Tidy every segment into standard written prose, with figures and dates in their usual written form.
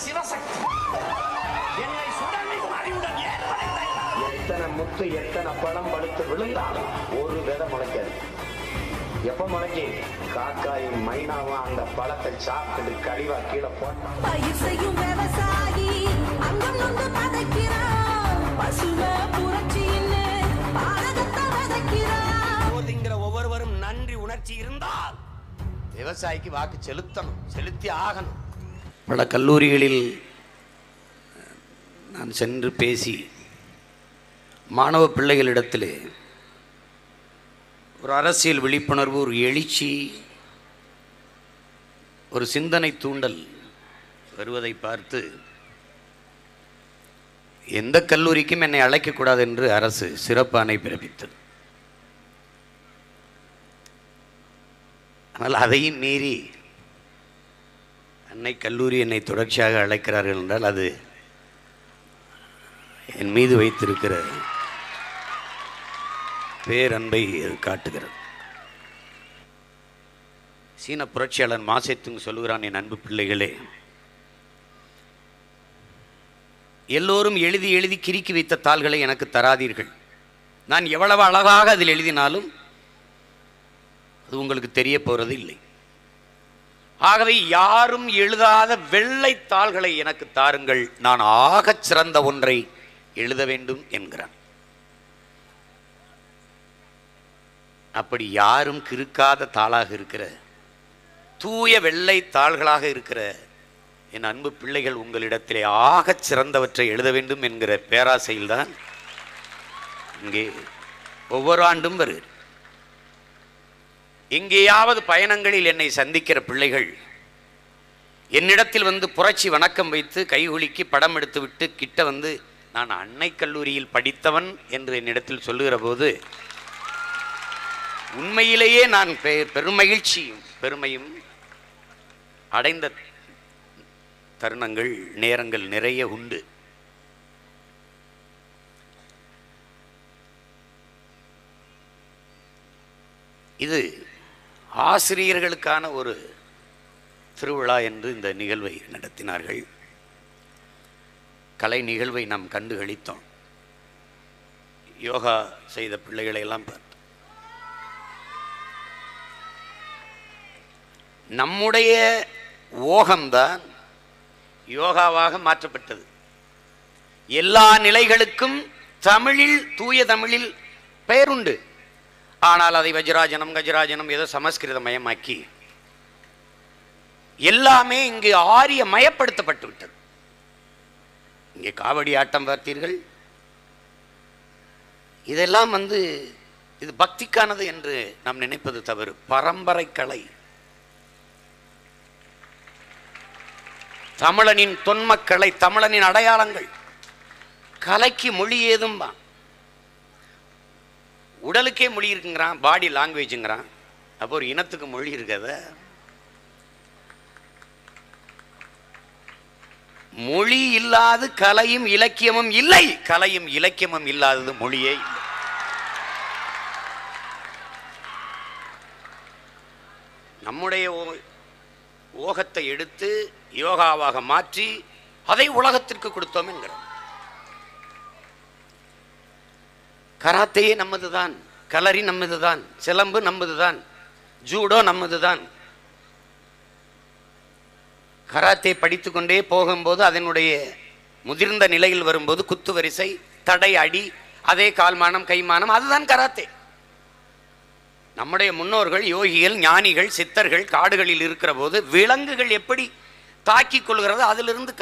சிவசக்தி என்னை சுடமிகும் அறிவுடன் எத்தனை முத்து எத்தனை பழம் படுத்து விழுந்தாலும் ஒரு விதை முளைக்காது. எப்ப முளைக்கி? காக்காயும் மைனாவும் அந்த பழத்தை சாப்பிட்டு கழிவா கீழே போட்டான். ஒவ்வொருவரும் நன்றி உணர்ச்சி இருந்தால் விவசாயிக்கு வாக்கு செலுத்தணும், செலுத்தி ஆகணும். பல கல்லூரிகளில் நான் சென்று பேசி மாணவ பிள்ளைகளிடத்திலே ஒரு அரசியல் விழிப்புணர்வு, ஒரு எழுச்சி, ஒரு சிந்தனை தூண்டல் வருவதை பார்த்து எந்த கல்லூரிக்கும் என்னை அழைக்கக்கூடாது என்று அரசு சிறப்பு ஆணை பிறப்பித்தது. ஆனால் அதையும் மீறி அன்னை கல்லூரி என்னை தொடர்ச்சியாக அழைக்கிறார்கள் என்றால் அது என் மீது வைத்திருக்கிற பேரன்பை காட்டுகிறது. சீன புரட்சியாளர் மாசேத்துங் சொல்லுகிறான், என் அன்பு பிள்ளைகளே, எல்லோரும் எழுதி எழுதி கிறுக்கி வைத்த தாள்களை எனக்கு தராதீர்கள். நான் எவ்வளவு அழகாக அதில் எழுதினாலும் அது உங்களுக்கு தெரிய போறது இல்லை. ஆகவே யாரும் எழுதாத வெள்ளை தாள்களை எனக்கு தாருங்கள், நான் ஆகச் சிறந்த ஒன்றை எழுத வேண்டும் என்கிறான். அப்படி யாரும் கிறுக்காத தாளாக இருக்கிற, தூய வெள்ளை தாள்களாக இருக்கிற என் அன்பு பிள்ளைகள் உங்களிடத்திலே ஆகச் சிறந்தவற்றை எழுத வேண்டும் என்கிற பேராசையில்தான் இங்கே ஒவ்வொரு ஆண்டும் வருகிறது. எங்கேயாவது பயணங்களில் என்னை சந்திக்கிற பிள்ளைகள் என்னிடத்தில் வந்து புரட்சி வணக்கம் வைத்து கைகுலுக்கி படம் எடுத்து விட்டு கிட்ட வந்து நான் அன்னை கல்லூரியில் படித்தவன் என்று என்னிடத்தில் சொல்லுகிற போது உண்மையிலேயே நான் பெருமகிழ்ச்சியும் பெருமையும் அடைந்த தருணங்கள், நேரங்கள் நிறைய உண்டு. இது ஆசிரியர்களுக்கான ஒரு திருவிழா என்று இந்த நிகழ்வை நடத்தினார்கள். கலை நிகழ்வை நாம் கண்டு களித்தோம். யோகா செய்த பிள்ளைகளை எல்லாம் பார்த்தோம். நம்முடைய ஓகம்தான் யோகாவாக மாற்றப்பட்டது. எல்லா நிலைகளுக்கும் தமிழில், தூய தமிழில் பெயருண்டு. ஆனால் அதை வஜ்ராஜனம் கஜராஜனம் ஏதோ சமஸ்கிருத மயமாக்கி எல்லாமே இங்கு ஆரிய மயப்படுத்தப்பட்டு விட்டது. இங்கே காவடி ஆட்டம் பார்த்தீர்கள். இதெல்லாம் இது பக்திக்கானது என்று நாம் நினைப்பது தவறு. பரம்பரை கலை, தமிழனின் தொன்மக்கலை, தமிழனின் அடையாளங்கள். கலைக்கு மொழி ஏதும் தான். உடலுக்கே மொழி இருக்குங்கிறான், பாடி லாங்குவேஜுங்கிறான். அப்போ ஒரு இனத்துக்கு மொழி இருக்காத? மொழி இல்லாது கலையும் இலக்கியமும் இல்லை. கலையும் இலக்கியமும் இல்லாதது மொழியே இல்லை. நம்முடைய ஓகத்தை எடுத்து யோகாவாக மாற்றி அதை உலகத்திற்கு கொடுத்தோம் என்கிறோம். கராத்தையே நம்மதுதான், கலரி நம்மதுதான், சிலம்பு நம்மதுதான், ஜூடோ நம்மதுதான். கராத்தே படித்து கொண்டே போகும்போது அதனுடைய முதிர்ந்த நிலையில் வரும்போது குத்து வரிசை, தடை, அடி, அதே கால்மானம் கைமானம், அதுதான் கராத்தே. நம்முடைய முன்னோர்கள், யோகிகள், ஞானிகள், சித்தர்கள் காடுகளில் இருக்கிற போது விலங்குகள் எப்படி தாக்கிக் கொள்கிறது அதிலிருந்து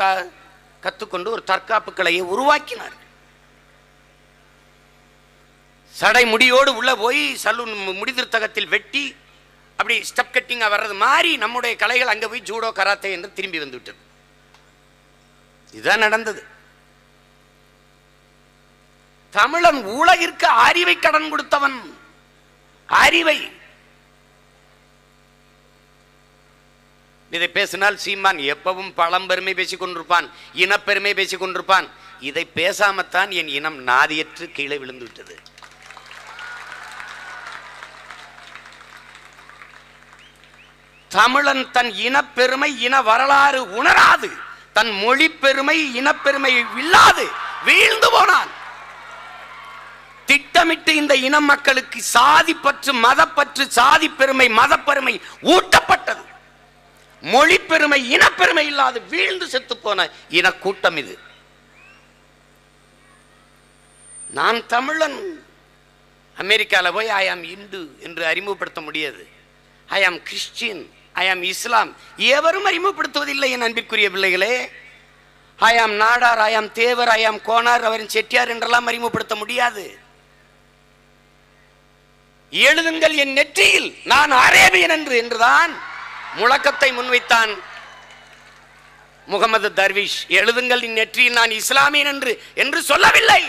கற்றுக்கொண்டு ஒரு தற்காப்பு கலையை உருவாக்கினார். சடை முடியோடு உள்ள போய் சலூன் முடிதிருத்தகத்தில் வெட்டி அப்படி ஸ்டெப் கட்டிங்காக வர்றது மாதிரி நம்முடைய கலைகள் அங்கே போய் ஜூடோ கராத்தே என்று திரும்பி வந்து விட்டது. இதுதான் நடந்தது. தமிழன் உலகிற்கு அறிவை கடன் கொடுத்தவன். அறிவை இதை பேசினால் சீமான் எப்பவும் பழம்பெருமை பேசிக் கொண்டிருப்பான், இனப்பெருமை பேசிக் கொண்டிருப்பான். இதை பேசாமத்தான் என் இனம் நாதியற்று கீழே விழுந்து விட்டது. தமிழன் தன் இனப்பெருமை, இன வரலாறு உணராது தன் மொழி பெருமை இனப்பெருமை இல்லாது வீழ்ந்து போனான். திட்டமிட்டு இந்த இன மக்களுக்கு சாதி பற்று, மதப்பற்று, சாதி பெருமை, மதப்பெருமை ஊட்டப்பட்டது. மொழி பெருமை இனப்பெருமை இல்லாது வீழ்ந்து செத்து போன இன கூட்டம் இது. நான் தமிழன். அமெரிக்காவில் போய் ஐ ஆம் இந்து என்று அறிமுகப்படுத்த முடியாது. ஐ ஆம் கிறிஸ்டியன், ஐ ஆம் இஸ்லாம் எவரும் அறிமுகப்படுத்துவதில்லை என் அன்பிற்குரிய பிள்ளைகளே. ஐ ஆம் நாடார், ஐ ஆம் தேவர், ஐ ஆம் கோனார், அவரின் செட்டியார் என்றெல்லாம் அறிமுகப்படுத்த முடியாது. எழுதுங்கள் என் நெற்றியில் நான் அரேபியன் என்றுதான் முழக்கத்தை முன்வைத்தான் முகமது தர்விஷ். எழுதுங்கள் என் நெற்றியில் நான் இஸ்லாமியன் என்று சொல்லவில்லை.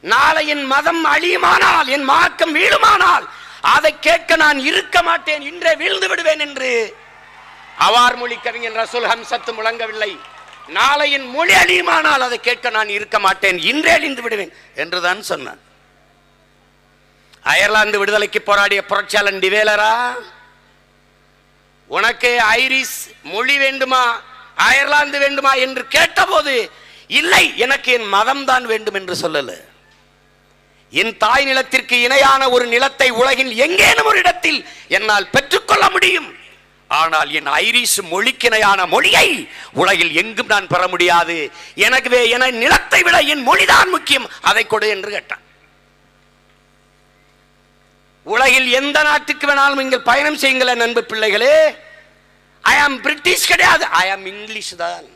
நாளை என் மதம் அழியுமானால், என் மார்க்கம் வீழுமானால் அதை கேட்க நான் இருக்க மாட்டேன், இன்றே வீழ்ந்து விடுவேன் என்று அவார் மொழி கவிஞன் ரசூல் ஹம்சத்து முழங்கவில்லை. நாளை என் மொழி அழியுமானால் அதை கேட்க நான் இருக்க மாட்டேன், இன்றே அழிந்து விடுவேன் என்றுதான் சொன்னான். அயர்லாந்து விடுதலைக்கு போராடிய புரட்சியாளன் டிவேலரா, உனக்கு ஐரிஷ் மொழி வேண்டுமா அயர்லாந்து வேண்டுமா என்று கேட்டபோது இல்லை, எனக்கு என் மதம் தான் வேண்டும் என்று சொல்லல. என் தாய் நிலத்திற்கு இணையான ஒரு நிலத்தை உலகில் எங்கேனும் ஒரு இடத்தில் என்னால் பெற்றுக்கொள்ள முடியும். ஆனால் என் ஐரிஷ் மொழிக்கு இணையான மொழியை உலகில் எங்கும் நான் பெற முடியாது. எனவே என நிலத்தை விட என் மொழிதான் முக்கியம், அதை கொடு என்று கேட்டான். உலகில் எந்த நாட்டுக்கு வேணாலும் நீங்கள் பயணம் செய்யுங்கள் நண்பு பிள்ளைகளே. ஐ ஆம் பிரிட்டிஷ் கிடையாது, ஐ ஆம் இங்கிலீஷ் தான்.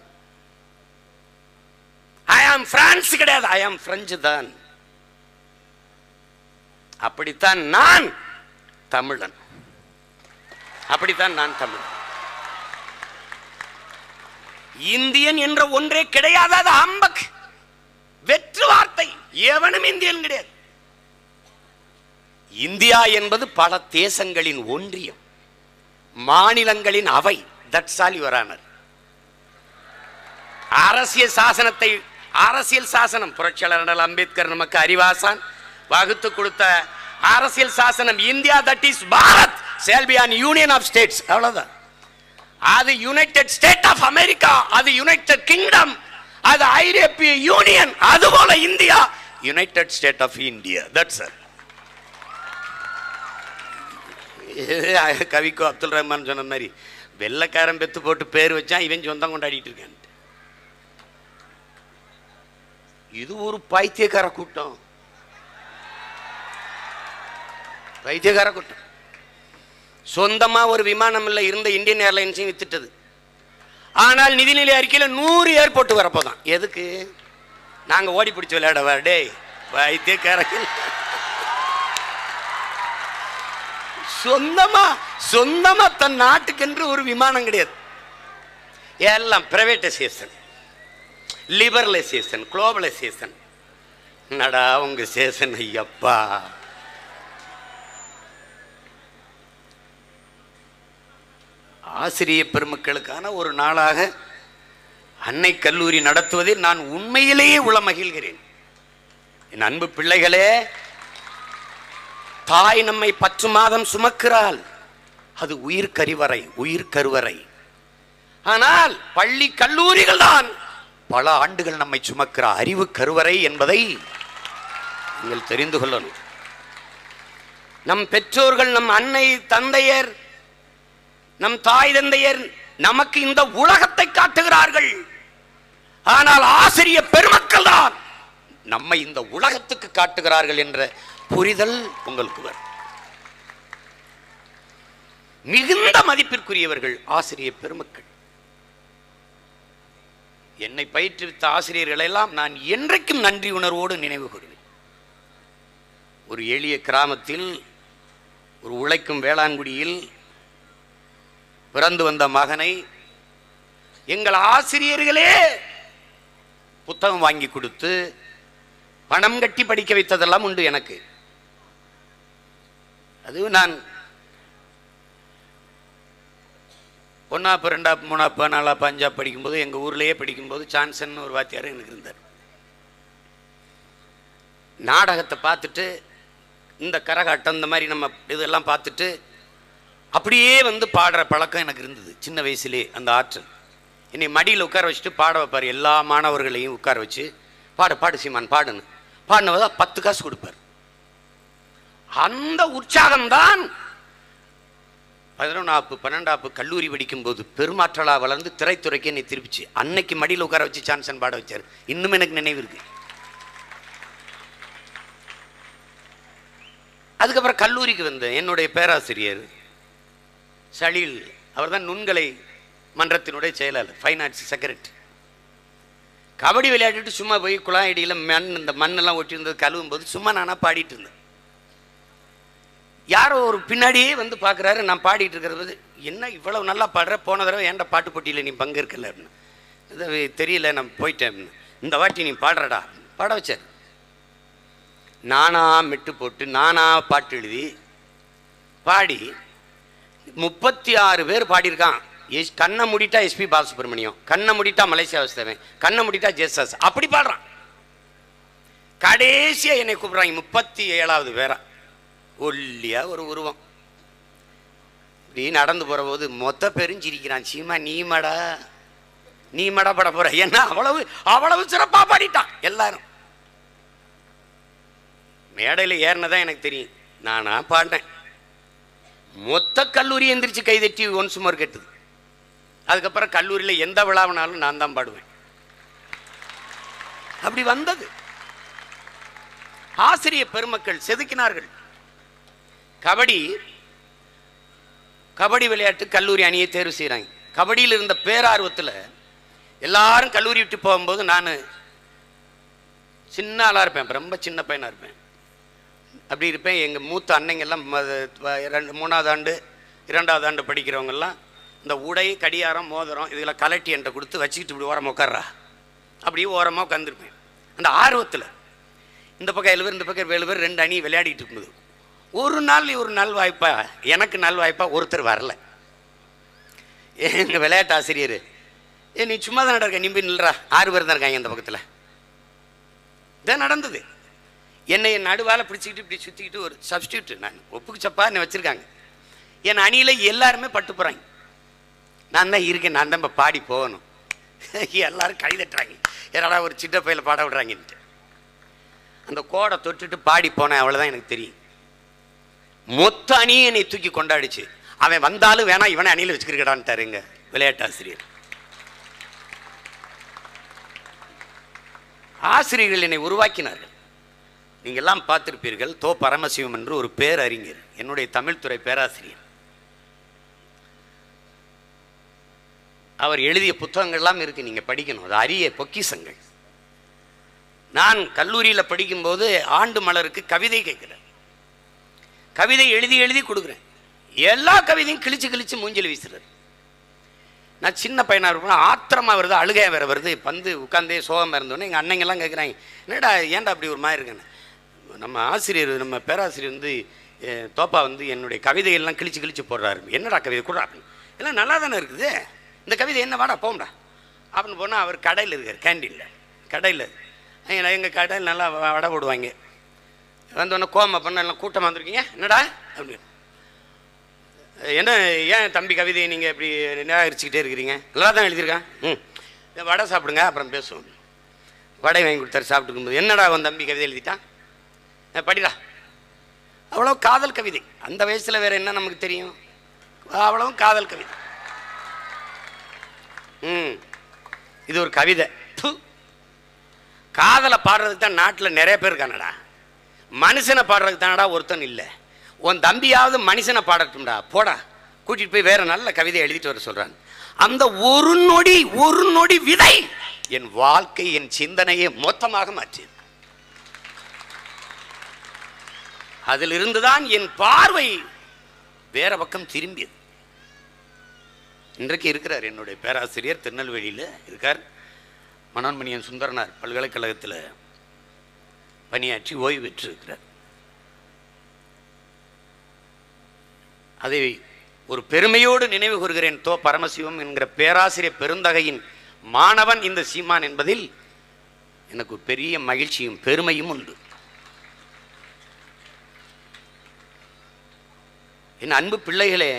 ஐ ஆம் பிரான்ஸ் கிடையாது, ஐ ஆம் பிரெஞ்சு தான். அப்படித்தான் நான் தமிழன். அப்படித்தான் நான் தமிழன். இந்தியன் என்ற ஒன்றே கிடையாது, அது அம்பக் வெற்று வார்த்தை. எவனும் இந்தியன் கிடையாது. இந்தியா என்பது பல தேசங்களின் ஒன்றியம், மாநிலங்களின் அவை. That's all your honour. அரசியல் சாசனத்தை, அரசியல் சாசனம் புரட்சியாளர் அம்பேத்கர் நமக்கு அறிவாசான் வகுத்து கொடுத்த அரசியல் சாசனம் India, that is Bharat, shall be an union of states. அவ்வளவுதான். அது யுனைடெட் ஸ்டேட் ஆஃப் அமெரிக்கா, அது யுனைடெட் கிங்டம், அது ஐரோப்பிய யூனியன். அதுபோல India united state of India. That's all. Kavikko Abdul Rahman சொன்ன மாதிரி வெள்ளைக்காரன் பெத்து போட்டு பேர் வச்சான், இவன் சொந்தம் கொண்டாடிட்டு இருக்கான். இது ஒரு பைத்தியக்கார கூட்டம், பைத்தியக்கார கூட்டம். சொந்தமா ஒரு விமானம் இல்லை, இருந்த இந்தியன் ஏர்லைன்ஸையும் வித்துட்டது. ஆனால் நிதிநிலை அறிக்கையில் 100 ஏர்போர்ட் வரப்போதான். எதுக்கு? நாங்க ஓடி பிடிச்சி விளையாடவா? டே பைத்தியக்காரர்கள். சொந்தமா தன் நாட்டுக்கென்று ஒரு விமானம் கிடையாது. எல்லாம் பிரைவேட்டைசேஷன், லிபரலைசேஷன், குளோபலைசேஷன். நடா உங்க சேஷன் ஐயப்பா. ஆசிரிய பெருமக்களுக்கான ஒரு நாளாக அன்னை கல்லூரி நடத்துவதில் நான் உண்மையிலேயே உளமகிழ்கிறேன். என் அன்பு பிள்ளைகளே, தாய் நம்மை 10 மாதம் சுமக்கிறாள், அது உயிர் கருவறை, உயிர் கருவறை. ஆனால் பள்ளி கல்லூரிகள் தான் பல ஆண்டுகள் நம்மை சுமக்கிற அறிவு கருவறை என்பதை நீங்கள் தெரிந்து கொள்ளணும். நம் பெற்றோர்கள், நம் அன்னை தந்தையர், நம் தாய் தந்தையர் நமக்கு இந்த உலகத்தை காட்டுகிறார்கள். ஆனால் ஆசிரிய பெருமக்கள் தான் நம்மை இந்த உலகத்துக்கு காட்டுகிறார்கள் என்ற புரிதல் உங்களுக்கு வரும். மிகுந்த மதிப்பிற்குரியவர்கள் ஆசிரிய பெருமக்கள். என்னை பயிற்றுவித்த ஆசிரியர்கள் எல்லாம் நான் என்றைக்கும் நன்றி உணர்வோடு நினைவு கூறுவேன். ஒரு எளிய கிராமத்தில், ஒரு உழைக்கும் வேளாண்குடியில் பிறந்து வந்த மகனை எங்கள் ஆசிரியர்களே புத்தகம் வாங்கி கொடுத்து பணம் கட்டி படிக்க வைத்ததெல்லாம் உண்டு எனக்கு. அது நான் 1ஆப் 2ஆப் 3ஆப் 4ஆப் 5ஆப் படிக்கும்போது, எங்கள் ஊர்லேயே படிக்கும்போது சான்சன் ஒரு வாத்தியார் எனக்கு இருந்தார். நாடகத்தை பார்த்துட்டு, இந்த கரகாட்டம் இந்த மாதிரி நம்ம இதெல்லாம் பார்த்துட்டு அப்படியே வந்து பாடுற பழக்கம் எனக்கு இருந்தது சின்ன வயசுலே. அந்த ஆற்றல் என்னை மடியில் உட்கார வச்சுட்டு பாட வைப்பார். எல்லா மாணவர்களையும் உட்கார வச்சு பாடு பாடு சீமான் பாடுன்னு பாடினவதா 10 காசு கொடுப்பார். அந்த உற்சாகம்தான் 11ஆப்பு 12ஆப்பு கல்லூரி படிக்கும்போது பெருமாற்றலாக வளர்ந்து திரைத்துறைக்கு என்னை திருப்பிச்சு. அன்னைக்கு மடியில் உட்கார வச்சு சான்சன் பாட வச்சார். இன்னும் எனக்கு நினைவு இருக்கு. அதுக்கப்புறம் கல்லூரிக்கு வந்தேன். என்னுடைய பேராசிரியர் சலீல், அவர் தான் நுண்கலை மன்றத்தினுடைய செயலாளர், ஃபைன் ஆர்ட்ஸ் செக்ரட்டரி. கபடி விளையாடிட்டு சும்மா போய் குழாயடியில் இந்த மண்ணெல்லாம் ஒட்டியிருந்தது கழுவும் போது சும்மா நானாக பாடிட்டு இருந்தேன். யாரோ ஒரு பின்னாடியே வந்து பார்க்குறாரு நான் பாடிட்டு இருக்கிறது. என்ன இவ்வளவு நல்லா பாடுற, போன தடவை ஏன்டா பாட்டு போட்டியில் நீ பங்கேற்கல அப்படின்னு. இது தெரியல, நான் போயிட்டேன். இந்த வாட்டி நீ பாடுறடா பாட வச்சார். நானா மெட்டு போட்டு நானா பாட்டு எழுதி பாடி 36 பேர் பாடியிருக்கான். கண்ணை முடிட்டா எஸ்பி பாலசுப்ரமணியம், கண்ணை முடிட்டா மலேசியா வாசுதேவன், கண்ணை முடிட்டா ஜெயசாஸ், அப்படி பாடுறான். கடைசியா என்னை கூப்பிடுறாங்க 37வது பேரா. ஒல்லியா ஒரு உருவம் இப்படி நடந்து போற போது மொத்த பேரும் சிரிக்கிறான். சீமா நீ மடா பட போற. ஏன்னா அவ்வளவு சிறப்பா பாடிட்டான். எல்லாரும் மேடையில் ஏறினதான் எனக்கு தெரியும். நானா பாடினேன். மொத்த கல்லூரி எந்திரிச்சு கைதட்டி ஒன்ஸ் மோர் கேட்டது. அதுக்கப்புறம் கல்லூரியில் எந்த விழாவினாலும் நான் தான் பாடுவேன். அப்படி வந்தது. ஆசிரியர் பெருமக்கள் செதுக்கினார்கள். கபடி விளையாட்டு கல்லூரி அணியை தேர்வு செய்கிறாங்க. கபடியில் இருந்த பேரார்வத்தில் எல்லாரும் கல்லூரி விட்டு போகும்போது நான் சின்ன ஆளாக இருப்பேன், ரொம்ப சின்ன பையனாக இருப்பேன். அப்படி இருப்பேன். எங்கள் மூத்த அன்னைங்கெல்லாம் 3ஆவது ஆண்டு 2ஆவது ஆண்டு படிக்கிறவங்கெல்லாம் இந்த உடை கடியாரம் மோதிரம் இதெல்லாம் கலட்டி என்கிட்ட கொடுத்து வச்சுக்கிட்டு இப்படி ஓரமாக உட்கார்றா, அப்படியே ஓரமாக உட்காந்துருப்பேன். அந்த ஆர்வத்தில் இந்த பக்கம் 7 பேர் இந்த பக்கம் 7 பேர் 2 அணி விளையாடிட்டு இருக்கும்போது ஒரு நல்வாய்ப்பா எனக்கு நல்வாய்ப்பா ஒருத்தர் வரல. எங்கள் விளையாட்டு ஆசிரியர், நீ சும்மா தான் இருக்க, நிம்பி நில்றா, 6 பேர் தான் இருக்காங்க இந்த பக்கத்தில். இதான் நடந்தது. என்னை நடுவால் பிடிச்சிக்கிட்டு இப்படி சுற்றிக்கிட்டு ஒரு சப்ஸ்டியூட் நான் ஒப்புக்கு சப்பா என்னை வச்சுருக்காங்க. என் அணியில் எல்லாருமே பட்டு போகிறாங்க. நான் தான் இருக்கேன், நான் தான் இப்போ பாடி போகணும். எல்லாரும் கை தட்டுறாங்க, யாராவது ஒரு சின்ன பையில பாட விடுறாங்கன்ட்டு. அந்த கோடை தொட்டுட்டு பாடி போனேன். அவ்வளோதான் எனக்கு தெரியும். மொத்த அணியை என்னை தூக்கி கொண்டாடிச்சு. அவன் வந்தாலும் வேணா இவனை அணியில் வச்சுக்கிறடான்ட்டாரு எங்க விளையாட்டு ஆசிரியர். ஆசிரியர்கள் என்னை உருவாக்கினார்கள். நீங்கள் எல்லாம் பார்த்திருப்பீர்கள். தோ பரமசிவம் என்று ஒரு பேரறிஞர், என்னுடைய தமிழ்துறை பேராசிரியர். அவர் எழுதிய புத்தகங்கள்லாம் இருக்கு, நீங்க படிக்கணும். அது அரிய பொக்கிஷங்கள். நான் கல்லூரியில் படிக்கும்போது ஆண்டு மலருக்கு கவிதை கேட்கிறேன். கவிதை எழுதி கொடுக்குறேன். எல்லா கவிதையும் கிழிச்சு மூஞ்சில் வீசுறாரு. நான் சின்ன பையனாக இருப்பேன். ஆத்திரமா வருது, அழுகையா வேற வருது. வந்து உட்காந்தே சோகமாக இருந்தோன்னே எங்கள் அன்னைங்கெல்லாம் கேட்குறாங்க, என்னடா ஏன்டா அப்படி ஒரு மாதிரி இருக்குன்னு. நம்ம ஆசிரியர், நம்ம பேராசிரியர் வந்து தோப்பா வந்து என்னுடைய கவிதையெல்லாம் கிழிச்சு போடுறாரு. என்னடா கவிதை கூட அப்படின்னு. எல்லாம் நல்லா தானே இருக்குது, இந்த கவிதை என்ன வாடா போம்டா அப்படின்னு போனால் அவர் கடையில் இருக்கார், கேண்டீனில் கடையில். எங்கள் கடையில் நல்லா வடை போடுவாங்க. வந்தோடனே கோமா பண்ண எல்லாம் கூட்டமாக வந்துருக்கீங்க என்னடா அப்படின்னு. என்ன ஏன் தம்பி கவிதையை நீங்கள் இப்படி நிராகரிச்சுக்கிட்டே இருக்கிறீங்க, நல்லா தான் எழுதியிருக்கேன். வடை சாப்பிடுங்க அப்புறம் பேசுவோம். வடை வாங்கி கொடுத்தாரு. சாப்பிட்டு இருக்கும்போது என்னடா உன் தம்பி கவிதை எழுதிட்டான், படிடா. அவ்வளோ காதல் கவிதை. அந்த வயசில் வேறு என்ன நமக்கு தெரியும், அவ்வளவும் காதல் கவிதை. இது ஒரு கவிதை. காதலை பாடுறதுக்கு தான் நாட்டில் நிறைய பேர் இருக்கானடா. மனுஷனை பாடுறதுக்கு தானடா ஒருத்தன் இல்லை. உன் தம்பியாவது மனுஷனை பாடட்டும்டா, போடா கூட்டிட்டு போய் வேற நல்ல கவிதை எழுதிட்டு வர சொல்றான். அந்த ஒரு நொடி விதை என் வாழ்க்கை, என் சிந்தனையை மொத்தமாக மாற்றியது. அதிலிருந்துதான் என் பார்வை வேற பக்கம் திரும்பியது. இன்றைக்கு இருக்கிறார் என்னுடைய பேராசிரியர், திருநெல்வேலியில் இருக்கார். மனோன்மணியன் சுந்தரனார் பல்கலைக்கழகத்தில் பணியாற்றி ஓய்வு பெற்றிருக்கிறார். அதை ஒரு பெருமையோடு நினைவு கூறுகிறேன். தோ பரமசிவம் என்கிற பேராசிரியர் பெருந்தகையின் மாணவன் இந்த சீமான் என்பதில் எனக்கு பெரிய மகிழ்ச்சியும் பெருமையும் உண்டு. என் அன்பு பிள்ளைகளே,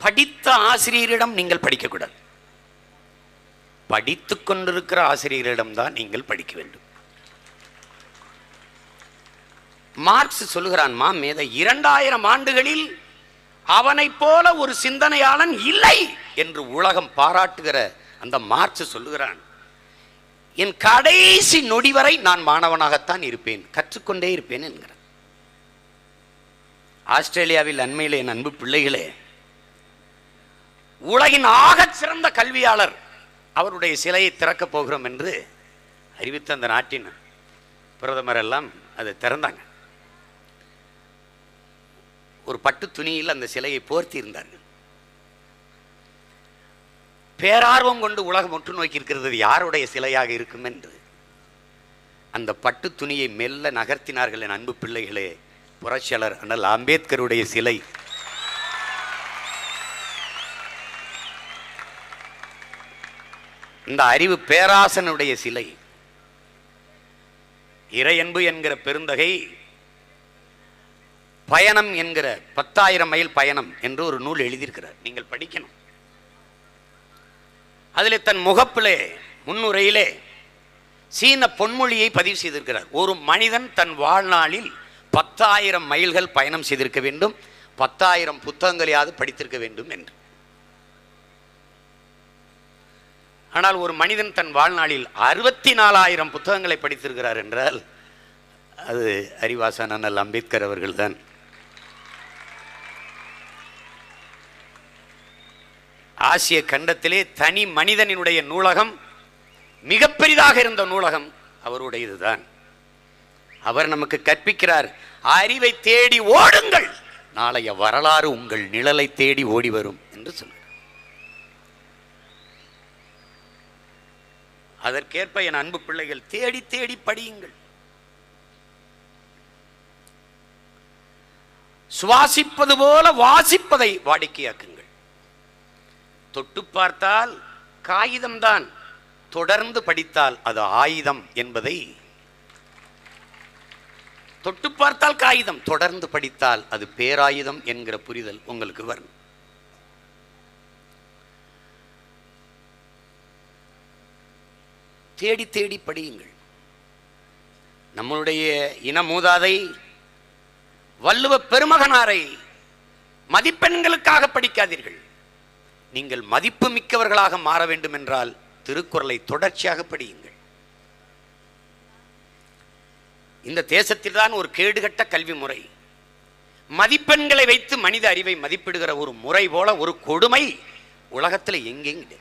படித்த ஆசிரியரிடம் நீங்கள் படிக்கக்கூடாது. படித்துக் கொண்டிருக்கிற ஆசிரியரிடம்தான் நீங்கள் படிக்க வேண்டும். மார்க்ஸ் சொல்லுகிறான், மேத 2000 ஆண்டுகளில் அவனைப் போல ஒரு சிந்தனையாளன் இல்லை என்று உலகம் பாராட்டுகிற அந்த மார்க்ஸ் சொல்லுகிறான், என் கடைசி நொடி வரை நான் மாணவனாகத்தான் இருப்பேன், கற்றுக்கொண்டே இருப்பேன் என்கிறார். ஆஸ்திரேலியாவில் அண்மையில் என் அன்பு பிள்ளைகளே, உலகின் ஆகச் சிறந்த கல்வியாளர் அவருடைய சிலையை திறக்கப் போகிறோம் என்று அறிவித்த அந்த நாட்டின் பிரதமர் எல்லாம் அதை திறந்தாங்க. ஒரு பட்டு துணியில் அந்த சிலையை போர்த்தி இருந்தார்கள். பேரார்வம் கொண்டு உலகம் ஒற்று நோக்கி இருக்கிறது யாருடைய சிலையாக இருக்கும் என்று. அந்த பட்டு துணியை மெல்ல நகர்த்தினார்கள் என் அன்பு பிள்ளைகளே, புரட்சியாளர் அண்ணல் அம்பேத்கருடைய சிலை. இந்த அறிவு பேராசனுடைய சிலை. இறையன்பு என்கிற பெருந்தகை பயணம் என்கிற 10,000 மைல் பயணம் என்று ஒரு நூல் எழுதியிருக்கிறார், நீங்கள் படிக்கணும். அதில் தன் முகப்பிலே முன்னுரையிலே சீன பொன்மொழியை பதிவு செய்திருக்கிறார். ஒரு மனிதன் தன் வாழ்நாளில் 10,000 மைல்கள் பயணம் செய்திருக்க வேண்டும், 10,000 புத்தகங்களையாவது படித்திருக்க வேண்டும் என்று. ஆனால் ஒரு மனிதன் தன் வாழ்நாளில் 64,000 புத்தகங்களை படித்திருக்கிறார் என்றால் அது அறிவாசான் அண்ணல் அம்பேத்கர் அவர்கள்தான். ஆசிய கண்டத்திலே தனி மனிதனினுடைய நூலகம் மிக பெரிதாக இருந்த நூலகம் அவருடையதுதான். அவர் நமக்கு கற்பிக்கிறார், அறிவை தேடி ஓடுங்கள், நாளைய வரலாறு உங்கள் நிழலை தேடி ஓடி வரும் என்று சொல்கிறார். அதற்கேற்ப என் அன்பு பிள்ளைகள் தேடி தேடி படியுங்கள். சுவாசிப்பது போல வாசிப்பதை வாடிக்கையாக்குங்கள். தொட்டு பார்த்தால் காகிதம்தான், தொடர்ந்து படித்தால் அது ஆயுதம் என்பதை, தொட்டு பார்த்தால் காகிதம், தொடர்ந்து படித்தால் அது பேராயுதம் என்கிற புரிதல் உங்களுக்கு வரும். தேடி தேடி படியுங்கள். நம்மளுடைய இன மூதாதை வள்ளுவ பெருமகனாரை மதிப்பெண்களுக்காக படிக்காதீர்கள். நீங்கள் மதிப்பு மிக்கவர்களாக மாற வேண்டும் என்றால் திருக்குறளை தொடர்ச்சியாக படியுங்கள். இந்த தேசத்தில் தான் ஒரு கேடுகட்ட கல்வி முறை, மதிப்பெண்களை வைத்து மனித அறிவை மதிப்பிடுகிற ஒரு முறை போல ஒரு கொடுமை உலகத்தில் எங்கெங்க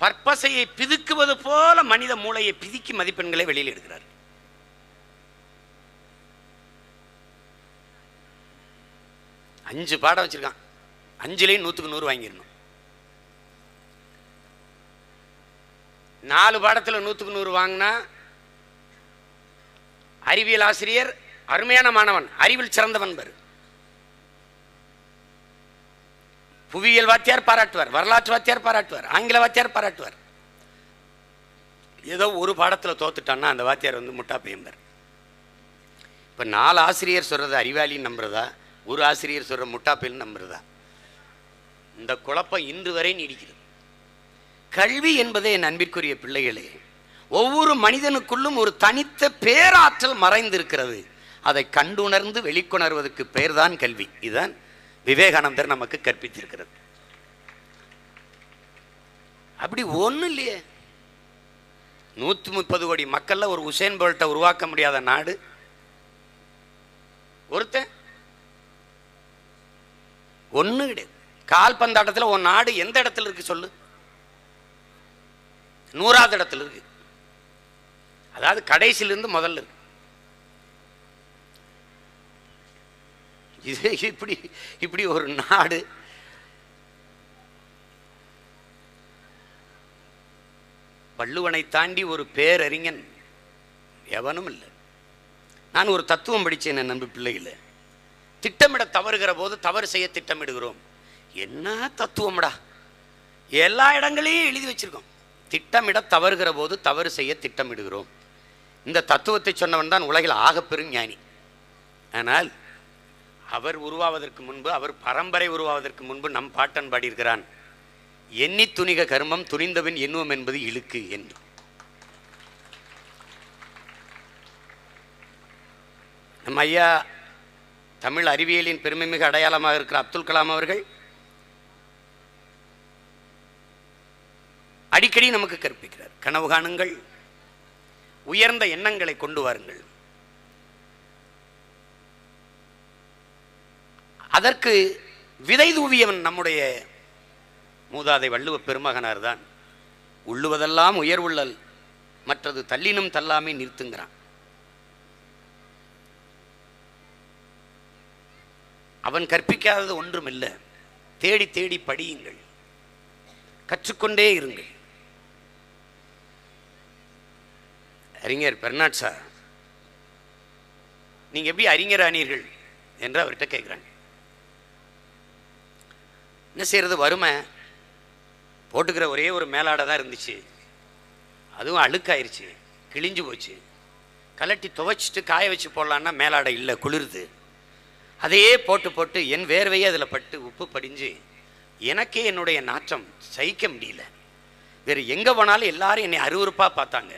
பற்பசையை பிதுக்குவது போல மனித மூளையை பிதுக்கி மதிப்பெண்களை வெளியில் எடுக்கிறார். அஞ்சு பாடம் வச்சிருக்கான், 5லேயும் 100க்கு 100 வாங்கிடணும். 4 பாடத்தில் 100க்கு 100 வாங்கினா அறிவியல் ஆசிரியர் அருமையான மாணவன், அறிவில் சிறந்தவன் பெரு. புவியியல் வாத்தியார் பாராட்டுவார், வரலாற்று வாத்தியார் பாராட்டுவார், ஆங்கில வாத்தியார் பாராட்டுவார். ஏதோ ஒரு பாடத்தில் தோத்துட்டான்னா அந்த வாத்தியார் முட்டா பையம்பர். இப்போ 4 ஆசிரியர் சொல்றது அறிவாளின்னு நம்புறதா, ஒரு ஆசிரியர் சொல்ற முட்டாப்பையில் நம்புறதா? இந்த குழப்பம் இன்று வரை நீடிக்கிறது. கல்வி என்பதே என் அன்பிற்குரிய பிள்ளைகளே, ஒவ்வொரு மனிதனுக்குள்ளும் ஒரு தனித்த பேராற்றல் மறைந்திருக்கிறது. அதை கண்டுணர்ந்து வெளிக்கொணர்வதற்கு பெயர்தான் கல்வி. இதுதான் விவேகானந்தர் நமக்கு கற்பித்திருக்கிறது. அப்படி ஒன்றும் இல்லையே. 130 கோடி மக்கள்ல ஒரு உசேன் போல்ட்டை உருவாக்க முடியாத நாடு ஒருத்தன் ஒண்ணு கிடையாது. கால்பந்தாட்டத்தில் ஒரு நாடு எந்த இடத்துல இருக்கு சொல்லு? 100வது இடத்துல இருக்கு. அதாவது கடைசியிலிருந்து முதல்ல இருக்கு. இது இப்படி ஒரு நாடு வள்ளுவனை தாண்டி ஒரு பேரறிஞன் எவனும் இல்லை. நான் ஒரு தத்துவம் படித்தேன் என் நண்பு பிள்ளைகள. திட்டமிட தவறுகிற போது தவறு செய்ய திட்டமிடுகிறோம். என்ன தத்துவம்டா, எல்லா இடங்களையும் எழுதி வச்சிருக்கோம். திட்டமிட தவறுகிற போது தவறு செய்ய திட்டமிடுகிறோம். இந்த தத்துவத்தை சொன்னவன் தான் உலகில் ஆகப்பெரும் ஞானி. ஆனால் அவர் உருவாவதற்கு முன்பு, அவர் பரம்பரை உருவாவதற்கு முன்பு நம் பாட்டன் பாடியிருக்கிறான், எண்ணி துணிக கர்மம் துணிந்தவன் எண்ணுவம் என்பது இழுக்கு என்று. நம்ம ஐயா தமிழ் அறிவியலின் பெருமைமிகு அடையாளமாக இருக்கிற அப்துல் கலாம் அவர்கள் அடிக்கடி நமக்கு கற்பிக்கிறார், கனவு காணுங்கள், உயர்ந்த எண்ணங்களை கொண்டு வாருங்கள். அதற்கு விதை தூவியவன் நம்முடைய மூதாதை வள்ளுவ பெருமகனார் தான். உள்ளுவதெல்லாம் உயர்வுள்ளல், மற்றது தள்ளினும் தள்ளாமே நிறுத்துங்கிறான். அவன் கற்பிக்காதது ஒன்றும் இல்லை. தேடி தேடி படியுங்கள், கற்றுக்கொண்டே இருங்கள். அறிஞர் பெர்னாட் ஷா, நீங்க எப்படி அறிஞர் ஆனீர்கள் என்று அவர்கிட்ட கேட்கிறாங்க. என்ன செய்யறது, வறுமை, போட்டுக்கிற ஒரே ஒரு மேலாடை தான் இருந்துச்சு, அதுவும் அழுக்காயிருச்சு, கிழிஞ்சு போச்சு. கலட்டி துவைச்சிட்டு காய வச்சு போடலான்னா மேலாடை இல்லை, குளிருது. அதையே போட்டு போட்டு என் வேர்வையே அதில் பட்டு உப்பு படிஞ்சு எனக்கே என்னுடைய நாற்றம் சகிக்க முடியல. வேறு எங்கே போனாலும் எல்லாரும் என்னை அருவருப்பாக பார்த்தாங்க.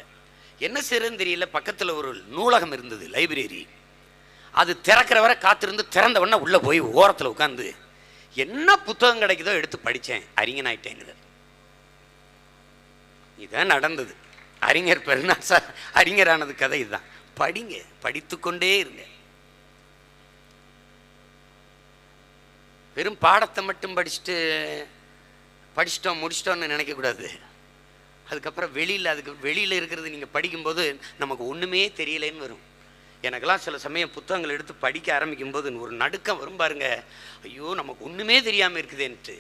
என்ன செய்யறதுன்னு தெரியல. பக்கத்தில் ஒரு நூலகம் இருந்தது, லைப்ரரி. அது திறக்கிற வரை காத்திருந்து திறந்த உடனே உள்ளே போய் ஓரத்தில் உட்காந்து என்ன புத்தகம் கிடைக்குதோ எடுத்து படித்தேன், அறிஞனாயிட்டேங்கிறது. இதான் நடந்தது. அறிஞர் பெருநாள் சார் அறிஞரானது கதை இதுதான். படிங்க, படித்து கொண்டே இருங்க. வெறும் பாடத்தை மட்டும் படிச்சிட்டோம் முடிச்சிட்டோம்னு நினைக்கக்கூடாது. அதுக்கப்புறம் அதுக்கு வெளியில் இருக்கிறது நீங்கள் படிக்கும்போது நமக்கு ஒன்றுமே தெரியலேன்னு வரும். எனக்கெல்லாம் சில சமயம் புத்தகங்கள் எடுத்து படிக்க ஆரம்பிக்கும் போது ஒரு நடுக்கம் வரும் பாருங்க. ஐயோ, நமக்கு ஒன்றுமே தெரியாமல் இருக்குதுன்ட்டு.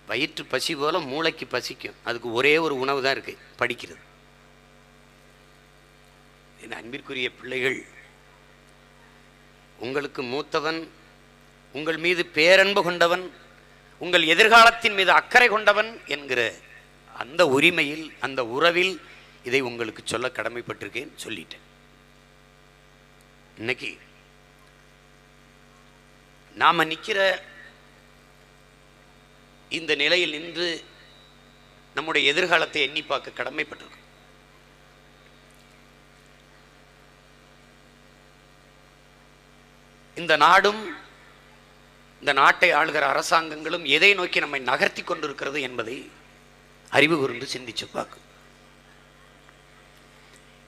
வயிற்று பசி போல மூளைக்கு பசிக்கும். அதுக்கு ஒரே ஒரு உணவு தான் இருக்கு, படிக்கிறது. என் அன்பிற்குரிய பிள்ளைகள், உங்களுக்கு மூத்தவன், உங்கள் மீது பேரன்பு கொண்டவன், உங்கள் எதிர்காலத்தின் மீது அக்கறை கொண்டவன் என்கிற அந்த உரிமையில், அந்த உறவில் இதை உங்களுக்கு சொல்ல கடமைப்பட்டிருக்கேன், சொல்லிட்டேன். இன்னைக்கு நாம நிற்கிற இந்த நிலையில் நின்று நம்முடைய எதிர்காலத்தை எண்ணி பார்க்க கடமைப்பட்டிருக்கோம். இந்த நாடும் இந்த நாட்டை ஆளுகிற அரசாங்கங்களும் எதை நோக்கி நம்மை நகர்த்தி கொண்டிருக்கிறது என்பதை அறிவு கூர்ந்து சிந்திச்சு பார்க்கும்.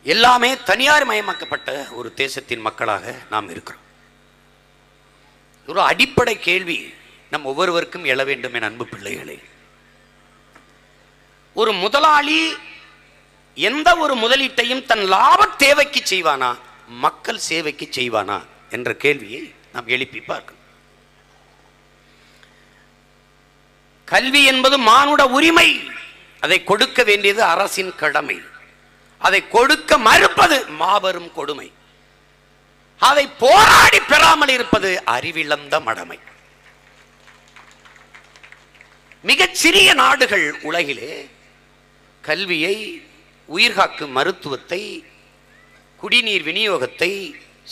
எல்லாமே தனியார் மயமாக்கப்பட்ட ஒரு தேசத்தின் மக்களாக நாம் இருக்கிறோம். ஒரு அடிப்படை கேள்வி நம் ஒவ்வொருவருக்கும் எழ வேண்டும் என் அன்பு பிள்ளைகளே. ஒரு முதலாளி எந்த ஒரு முதலீட்டையும் தன் லாப தேவைக்கு செய்வானா, மக்கள் சேவைக்கு செய்வானா என்ற கேள்வியை நாம் எழுப்பி பார்க்கணும். கல்வி என்பது மானுட உரிமை. அதை கொடுக்க வேண்டியது அரசின் கடமை. அதை கொடுக்க மறுப்பது மாபெரும் கொடுமை. அதை போராடி பெறாமல் இருப்பது அறிவிழந்த மடமை. மிகச் சிறிய நாடுகள் உலகிலே கல்வியை, உயிர்காக்கும் மருத்துவத்தை, குடிநீர் விநியோகத்தை,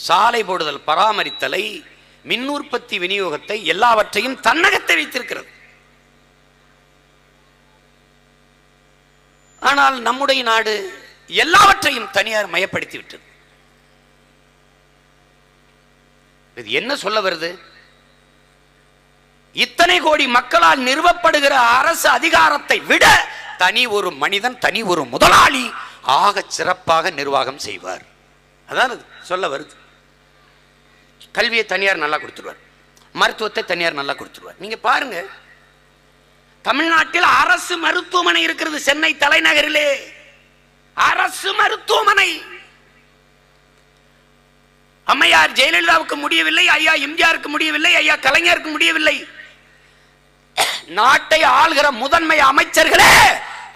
சாலை போடுதல் பராமரித்தலை, மின் உற்பத்தி விநியோகத்தை எல்லாவற்றையும் தன்னகத்தை வைத்திருக்கிறது. ஆனால் நம்முடைய நாடு எல்லாவற்றையும் தனியார் மயப்படுத்தி விட்டது. இது என்ன சொல்ல வருது? இத்தனை கோடி மக்களால் நிறுவப்படுகிற அரசு அதிகாரத்தை விட தனி ஒரு மனிதன், தனி ஒரு முதலாளி ஆக சிறப்பாக நிர்வாகம் செய்வார். அதான் சொல்ல வருது. கல்வியை தனியார் நல்லா கொடுத்துருவார், மருத்துவத்தை தனியார் நல்லா கொடுத்துருவார். நீங்க பாருங்க, தமிழ்நாட்டில் அரசு மருத்துவமனை இருக்கிறது. சென்னை தலைநகரிலே அரசு மருத்துவமனை. அம்மையார் ஜெயலலிதாவுக்கு முடியவில்லை, ஐயா எம்ஜிஆருக்கு முடியவில்லை, ஐயா கலைஞருக்கு முடியவில்லை. நாட்டை ஆள்கிற முதன்மை அமைச்சர்களே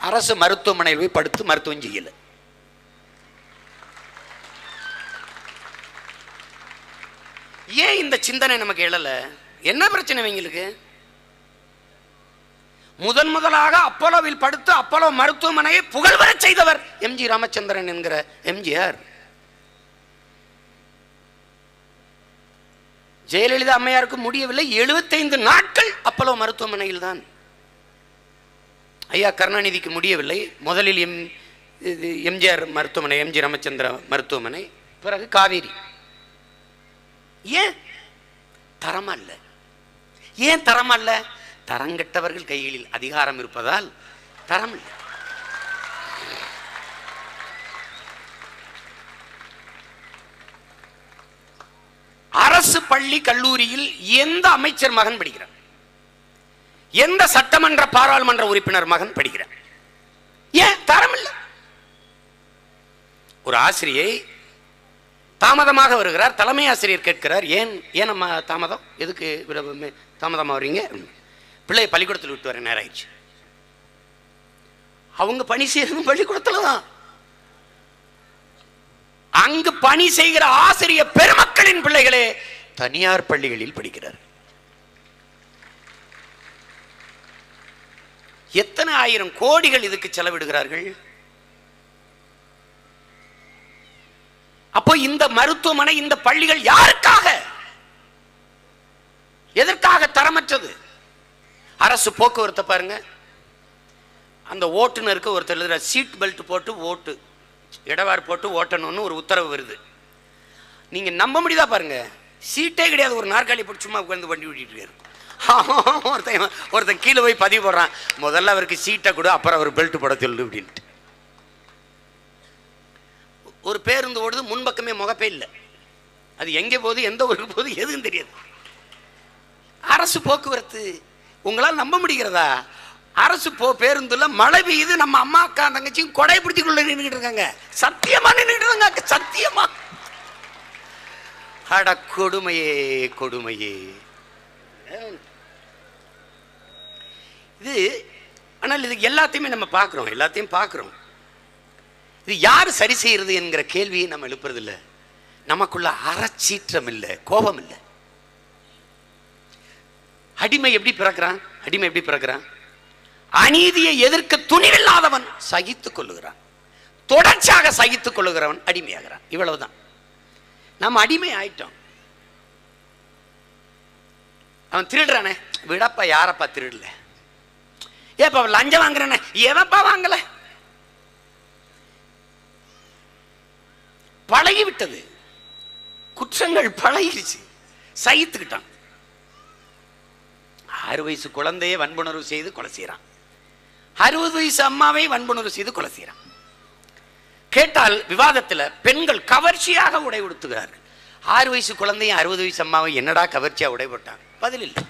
அரசு மருத்துவமனையில் போய் படுத்து மருத்துவம் செய்யல. ஏன் இந்த சிந்தனை நமக்கு எழல? என்ன பிரச்சனை இவங்களுக்கு? முதலாக அப்போலோவில் படுத்து அப்போலோ மருத்துவமனையை புகழ்வர செய்தவர் எம்ஜி ராமச்சந்திரன் என்கிற எம்ஜிஆர். ஜெயலலிதா அம்மையாருக்கு முடியவில்லை. 75 நாட்கள் அப்போலோ மருத்துவமனையில் தான். ஐயா கருணாநிதிக்கு முடியவில்லை. முதலில் எம்ஜிஆர் மருத்துவமனை, எம்ஜி ராமச்சந்திர மருத்துவமனை, பிறகு காவேரி. ஏன் தரமா இல்ல? ஏன் தரமா இல்ல? தரங்கட்டவர்கள் கைகளில் அதிகாரம் இருப்பதால் தரம் இல்லை. அரசு பள்ளி கல்லூரியில் எந்த அமைச்சர் மகன் படிக்கிறார்? எந்த சட்டமன்ற பாராளுமன்ற உறுப்பினர் மகன் படிக்கிறார்? ஏன் தரம் இல்லை? ஒரு ஆசிரியை தாமதமாக வருகிறார். தலைமை ஆசிரியர் கேட்கிறார், ஏன் ஏன் நம்ம தாமதம், எதுக்கு தாமதமாக வர்றீங்க? பிள்ளையை பள்ளிக்கூடத்தில் விட்டு வர நேரம் ஆயிடுச்சு. அவங்க பணி செய்யறதும் பள்ளிக்கூடத்துல தான். அங்கு பணி செய்கிற ஆசிரியர் பெருமக்களின் பிள்ளைகளே தனியார் பள்ளிகளில் படிக்கிறார். எத்தனை ஆயிரம் கோடிகள் இதுக்கு செலவிடுகிறார்கள். அப்போ இந்த மருத்துவமனை, இந்த பள்ளிகள் யாருக்காக, எதற்காக தரமற்றது? அரசு போக்குவரத்தை பாருங்க. அந்த ஓட்டுநருக்கு ஒருத்தர் எழுதுற, சீட் பெல்ட் போட்டு ஓட்டு, இடவாறு போட்டு ஓட்டணும்னு ஒரு உத்தரவு வருது. நீங்க நம்ப முடியுதா பாருங்க, சீட்டே கிடையாது, ஒரு நாற்காலி போட்டு சும்மா உட்கார்ந்து வண்டி ஓட்டிட்டு இருக்காரு. ஒருத்தன் கீழே போய் பதிவு போடுறான், முதல்ல அவருக்கு சீட்டை கொடு, அப்புறம் அவர் பெல்ட் போட சொல்லு அப்படின்ட்டு. ஒரு பேருந்து ஓடுது, முன்பக்கமே முகப்பே இல்லை, அது எங்கே போகுது, எந்த ஊருக்கு போகுது, எதுவும் தெரியாது. அரசு போக்குவரத்து உங்களால் நம்ப முடிகிறதா? அரசு பேருந்துல மழை பெய்யுது, நம்ம அம்மா அக்கா தங்கச்சியும் கொடை பிடிச்சிக்குள்ள நின்றுட்டு இருக்காங்க. சத்தியமா நின்றுட்டு இருக்காங்க, சத்தியமா. அட கொடுமையே கொடுமையே இது. ஆனால் இது எல்லாத்தையுமே நம்ம பார்க்கிறோம், எல்லாத்தையும் பார்க்கிறோம். இது யாரு சரி செய்யறது என்கிற கேள்வியை நம்ம எழுப்புறது இல்லை. நமக்குள்ள அறச்சீற்றம் இல்லை, கோபம் இல்லை. அடிமை எப்படி பிறக்கிறான்? அடிமை எப்படி பிறக்கிறான்? அநீதியை எதிர்க்க துணிவில்லாதவன் சகித்துக் கொள்ளுகிறான், தொடர்ச்சியாக சகித்துக் கொள்ளுகிறவன் அடிமையாகிறான். இவ்வளவுதான். நம்ம அடிமை ஆயிட்டோம். அவன் திருடுறானே, விடப்பா, யாரப்பா திருடல? ஏப்பா லஞ்சம் வாங்குறானே, எவப்பா வாங்கல? பழகிவிட்டது, குற்றங்கள் பழகிருச்சு, சகித்துக்கிட்டான். 6 வயசு குழந்தையை வன்புணர்வு செய்து கொலை செய்யறான். 60 வயசு அம்மாவை வன்புணர்வு செய்து கொலை செய்யறான். கேட்டால் விவாதத்தில் பெண்கள் கவர்ச்சியாக உடை உடுத்துகிறார்கள். 6 வயசு குழந்தையும் 60 வயசு அம்மாவை என்னடா கவர்ச்சியா உடை போட்டாங்க? பதில் இல்லை.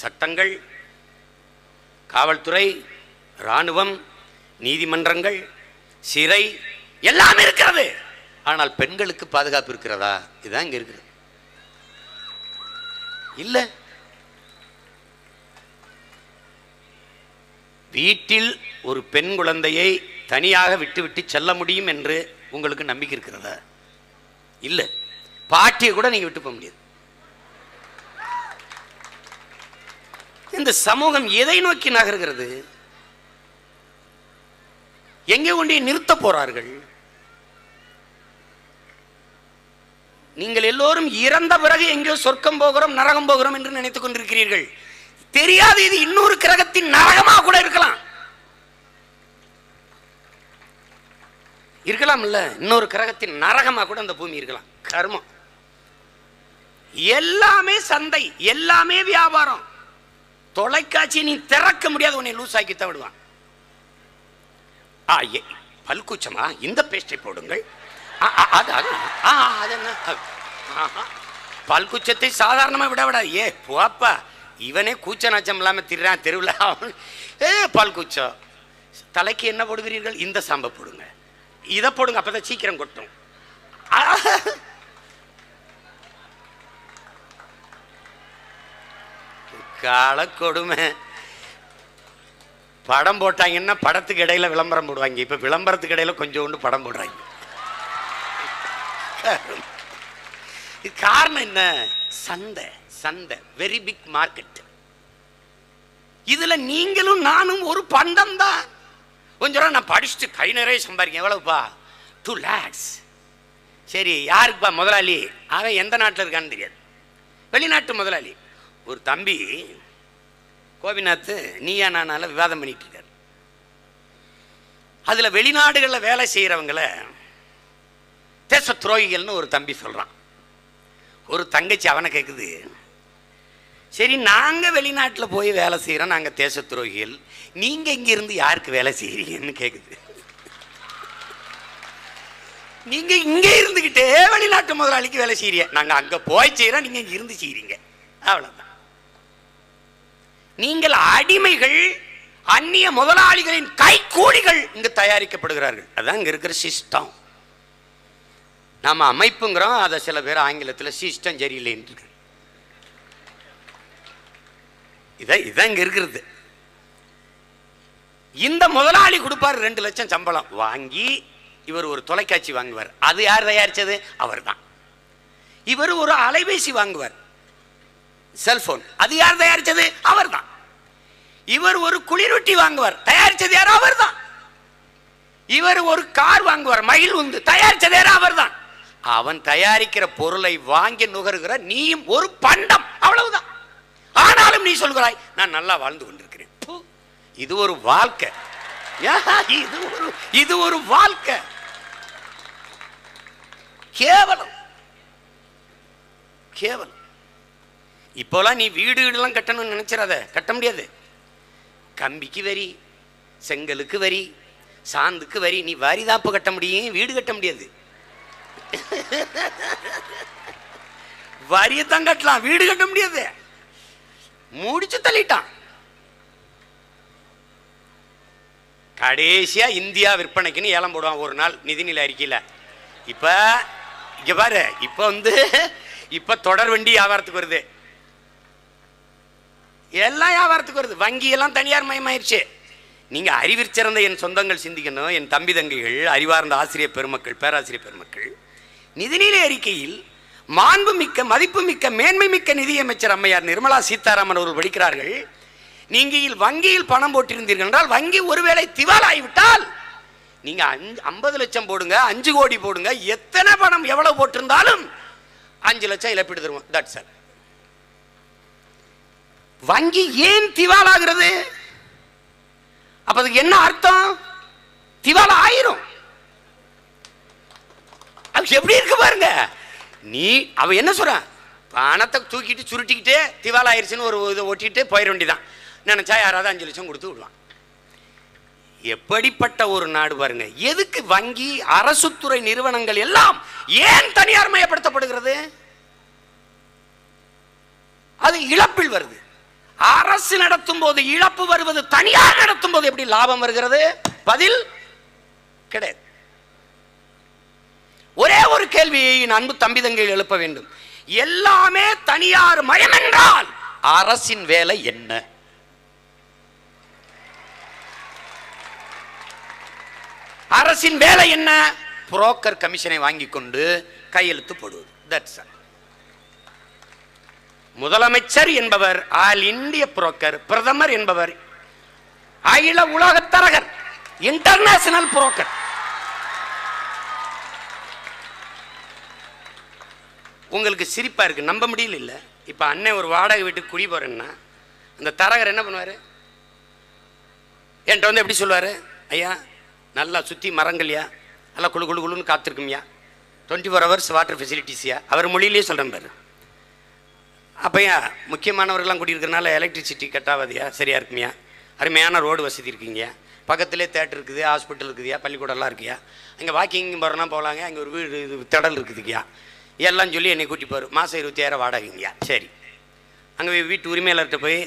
சட்டங்கள், காவல்துறை, இராணுவம், நீதிமன்றங்கள், சிறை எல்லாம் இருக்கிறது. ஆனால் பெண்களுக்கு பாதுகாப்பு இருக்கிறதா? இதுதான் இங்க இருக்கிறது. இல்ல. வீட்டில் ஒரு பெண் குழந்தையை தனியாக விட்டு விட்டு செல்ல முடியும் என்று உங்களுக்கு நம்பிக்கை இருக்கிறதா? இல்ல. பாட்டியை கூட நீங்க விட்டு போக முடியாது. இந்த சமூகம் எதை நோக்கி நகர்கிறது? எங்கே கொண்டே நிறுத்த போறார்கள்? நீங்கள் எல்லோரும் இறந்த பிறகு எங்கேயோ சொர்க்கம் போகிறோம், நரகம் போகிறோம் என்று நினைத்துக் கொண்டிருக்கிறீர்கள். தெரியாது, இது இன்னொரு கிரகத்தின் நரகமா கூட இருக்கலாம். இருக்கலாம் இல்ல, இன்னொரு கிரகத்தின் நரகமா கூட அந்த பூமி இருக்கலாம். கர்மம். எல்லாமே சந்தை, எல்லாமே வியாபாரம். தொலைக்காட்சி நீ திறக்க முடியாது, உன்னை லூஸ் ஆக்கித்தான் விடுவான். பல்கூச்சமா, இந்த பேஸ்டை போடுங்கள். பல்கூச்சத்தை சாதாரணமா விட விடாது. ஏ போப்பா, இவனே கூச்ச நாச்சம் இல்லாம திர்றான் தெருவில். பல்கூச்சம். தலைக்கு என்ன போடுகிறீர்கள்? இந்த சாம்பை போடுங்க, இதை போடுங்க, அப்பதான் சீக்கிரம் கொட்டும். கால கொடுமை. படம் போட்டாங்கன்னா படத்துக்கு இடையில விளம்பரம் போடுவாங்க. இப்ப விளம்பரத்துக்கு இடையில கொஞ்சோண்டு படம் போடுறாங்க. காரணம் என்ன? சந்தை. சந்தை, வெரி பிக் மார்க்கெட். இதுல நீங்களும் நானும் ஒரு பண்டம் தான். கொஞ்சம் நான் படிச்சுட்டு கை நிறைய சம்பாதிக்கேன். எவ்வளவுப்பா? 2 lakhs. சரி, யாருக்குப்பா முதலாளி? அவன் எந்த நாட்டில் இருக்கான்னு தெரியாது, வெளிநாட்டு முதலாளி. ஒரு தம்பி கோபிநாத் நீயா நானால விவாதம் பண்ணிட்டு இருக்காரு. அதில் வெளிநாடுகளில் வேலை செய்கிறவங்கள தேச துரோகிகள்னு ஒரு தம்பி சொல்கிறான். ஒரு தங்கச்சி அவனை கேட்குது, சரி நாங்கள் வெளிநாட்டில் போய் வேலை செய்கிறோம், நாங்கள் தேச துரோகிகள், நீங்கள் இங்கிருந்து யாருக்கு வேலை செய்கிறீங்கன்னு கேட்குது. நீங்கள் இங்கே இருந்துக்கிட்டே வெளிநாட்டு முதலாளிக்கு வேலை செய்கிறீங்க, நாங்கள் அங்கே போய் செய்கிறோம், நீங்கள் இங்கே இருந்து செய்கிறீங்க, அவ்வளோதான். நீங்கள் அடிமைகள், அந்நிய முதலாளிகளின் கைக்கூலிகள் இங்கு தயாரிக்கப்படுகிறார்கள். அதான் இங்கே இருக்கிற சிஸ்டம். நாம் அமைப்புங்கிறோம், அதை சில பேர் ஆங்கிலத்தில் சிஸ்டம் சரியில்லைன்னு. இதான் இங்கே இருக்கிறது. இந்த முதலாளி கொடுப்பார் 2 லட்சம் சம்பளம் வாங்கி, இவர் ஒரு தொலைக்காட்சி வாங்குவார். அது யார் தயாரித்தது? அவர் தான். இவர் ஒரு அலைபேசி வாங்குவார், செல்போன். அது யார் தயாரித்தது? அவர் தான். இவர் ஒரு குளிரொட்டி வாங்குவார், தயாரித்தது யார்? அவர் தான். இவர் ஒரு கார் வாங்குவார், மகிழ் உந்து, தயாரித்தது யார்? அவர் தான். அவன் தயாரிக்கிற பொருளை வாங்கி நுகர்கிற நீயும் ஒரு பண்டம், அவ்வளவுதான். ஆனாலும் நீ சொல்கிறாய் நான் நல்லா வாழ்ந்து கொண்டிருக்கிறேன். இது ஒரு வாழ்க்கை, இது ஒரு வாழ்க்கை. கேவலம், கேவலம். இப்போலாம் நீ வீடுலாம் கட்டணும்னு நினைச்சிடாத, கட்ட முடியாது. கம்பிக்கு வரி, செங்கலுக்கு வரி, சாந்துக்கு வரி. நீ வரிதாப்பு கட்ட முடியும், வீடு கட்ட முடியாது. வரியத்தான் கட்டலாம், வீடு கட்ட முடியாது. முடிச்சு தள்ளிட்டான். கடைசியா இந்தியா விற்பனைக்குன்னு ஏலம் போடுவான் ஒரு நாள் நிதிநிலை அறிக்கையில். இப்ப இங்க பாரு, இப்ப தொடர் வண்டி வியாபாரத்துக்கு வருது, எல்லாம் வியாபாரத்துக்கு வருது. வங்கி எல்லாம் தனியார் மயமாயிருச்சு. நீங்க அறிவிற்சிறந்த என் சொந்தங்கள் சிந்திக்கணும், என் தம்பி தங்கைகள், அறிவார்ந்த ஆசிரியர் பெருமக்கள், பேராசிரியர் பெருமக்கள். நிதிநிலை அறிக்கையில் மாண்புமிக்க, மதிப்புமிக்க, மேன்மை மிக்க நிதியமைச்சர் அம்மையார் நிர்மலா சீதாராமன் அவர்கள் படிக்கிறார்கள், நீங்கள் வங்கியில் பணம் போட்டிருந்தீர்கள் என்றால், வங்கி ஒருவேளை திவாலாகிவிட்டால் நீங்க 50 லட்சம் போடுங்க, 5 கோடி போடுங்க, எத்தனை பணம் எவ்வளவு போட்டிருந்தாலும் 5 லட்சம் இழப்பீடு தருவோம். That's all. வங்கி ஏன் திவாலாகிறது? அப்ப அதுக்கு என்ன அர்த்தம்? திவாலா ஆயிரும். எப்படி இருக்கு பாருங்க. அவ என்ன சொல்றான்? பணத்தை தூக்கிட்டு சுருட்டிக்கிட்டே திவாலா ஆயிருச்சுன்னு ஒரு இதை ஒட்டிட்டு போயிட வேண்டியதான். நினைச்சா யாராவது 5 லட்சம் கொடுத்து விடுவான். எப்படிப்பட்ட ஒரு நாடு பாருங்க. எதுக்கு வங்கி, அரசு துறை நிறுவனங்கள் எல்லாம் ஏன் தனியார் மயப்படுத்தப்படுகிறது? அது இழப்பில் வருது. அரசு நடத்தும் போது இழப்பு வருவது, தனியார் நடத்தும் போது எப்படி லாபம் வருகிறது? பதில் கிடையாது. ஒரே ஒரு கேள்வியை அன்பு தம்பி தங்கைகள் எழுப்ப வேண்டும். எல்லாமே தனியார் மயம் என்றால் அரசின் வேலை என்ன? அரசின் வேலை என்ன? புரோக்கர் கமிஷனை வாங்கி கொண்டு கையெழுத்து போடுவது. That's all. முதலமைச்சர் என்பவர் ஆல் இந்திய புரோக்கர், பிரதமர் என்பவர் அகில உலக தரகர், இன்டர்நேஷனல் புரோக்கர். உங்களுக்கு சிரிப்பா இருக்கு, நம்ப முடியல. இல்ல இப்ப அண்ணன் ஒரு வாடகை வீட்டுக்கு குடி போறேன்னா அந்த தரகர் என்ன பண்ணுவாரு? என்கிட்ட வந்து எப்படி சொல்லுவாரு? ஐயா நல்லா சுற்றி மரங்கள்யா, நல்லா குழு குழு குழுன்னு காத்திருக்கும்யா, 24 hours வாட்டர் ஃபெசிலிட்டிஸ்யா. அவர் மொழியிலேயே சொல்கிறேன் பாரு. அப்போயா முக்கியமானவர்கள்லாம் குடியிருக்கிறனால எலக்ட்ரிசிட்டி கட் ஆகாதியா, சரியாக இருக்குமியா, அருமையான ரோடு வசதி இருக்குங்கய்யா, பக்கத்துலேயே தேட்டர் இருக்குது, ஹாஸ்பிட்டல் இருக்குதுயா, பள்ளிக்கூடம்லாம் இருக்குயா, அங்கே வாக்கிங் போகிறனா போகலாங்க, அங்கே ஒரு வீடு இது திடல் இருக்குதுங்கய்யா, எல்லாம் சொல்லி என்னை கூட்டி போகிற மாதம் 25,000 வாடகைங்கய்யா. சரி, அங்கே வீட்டு உரிமையாளர்கிட்ட போய்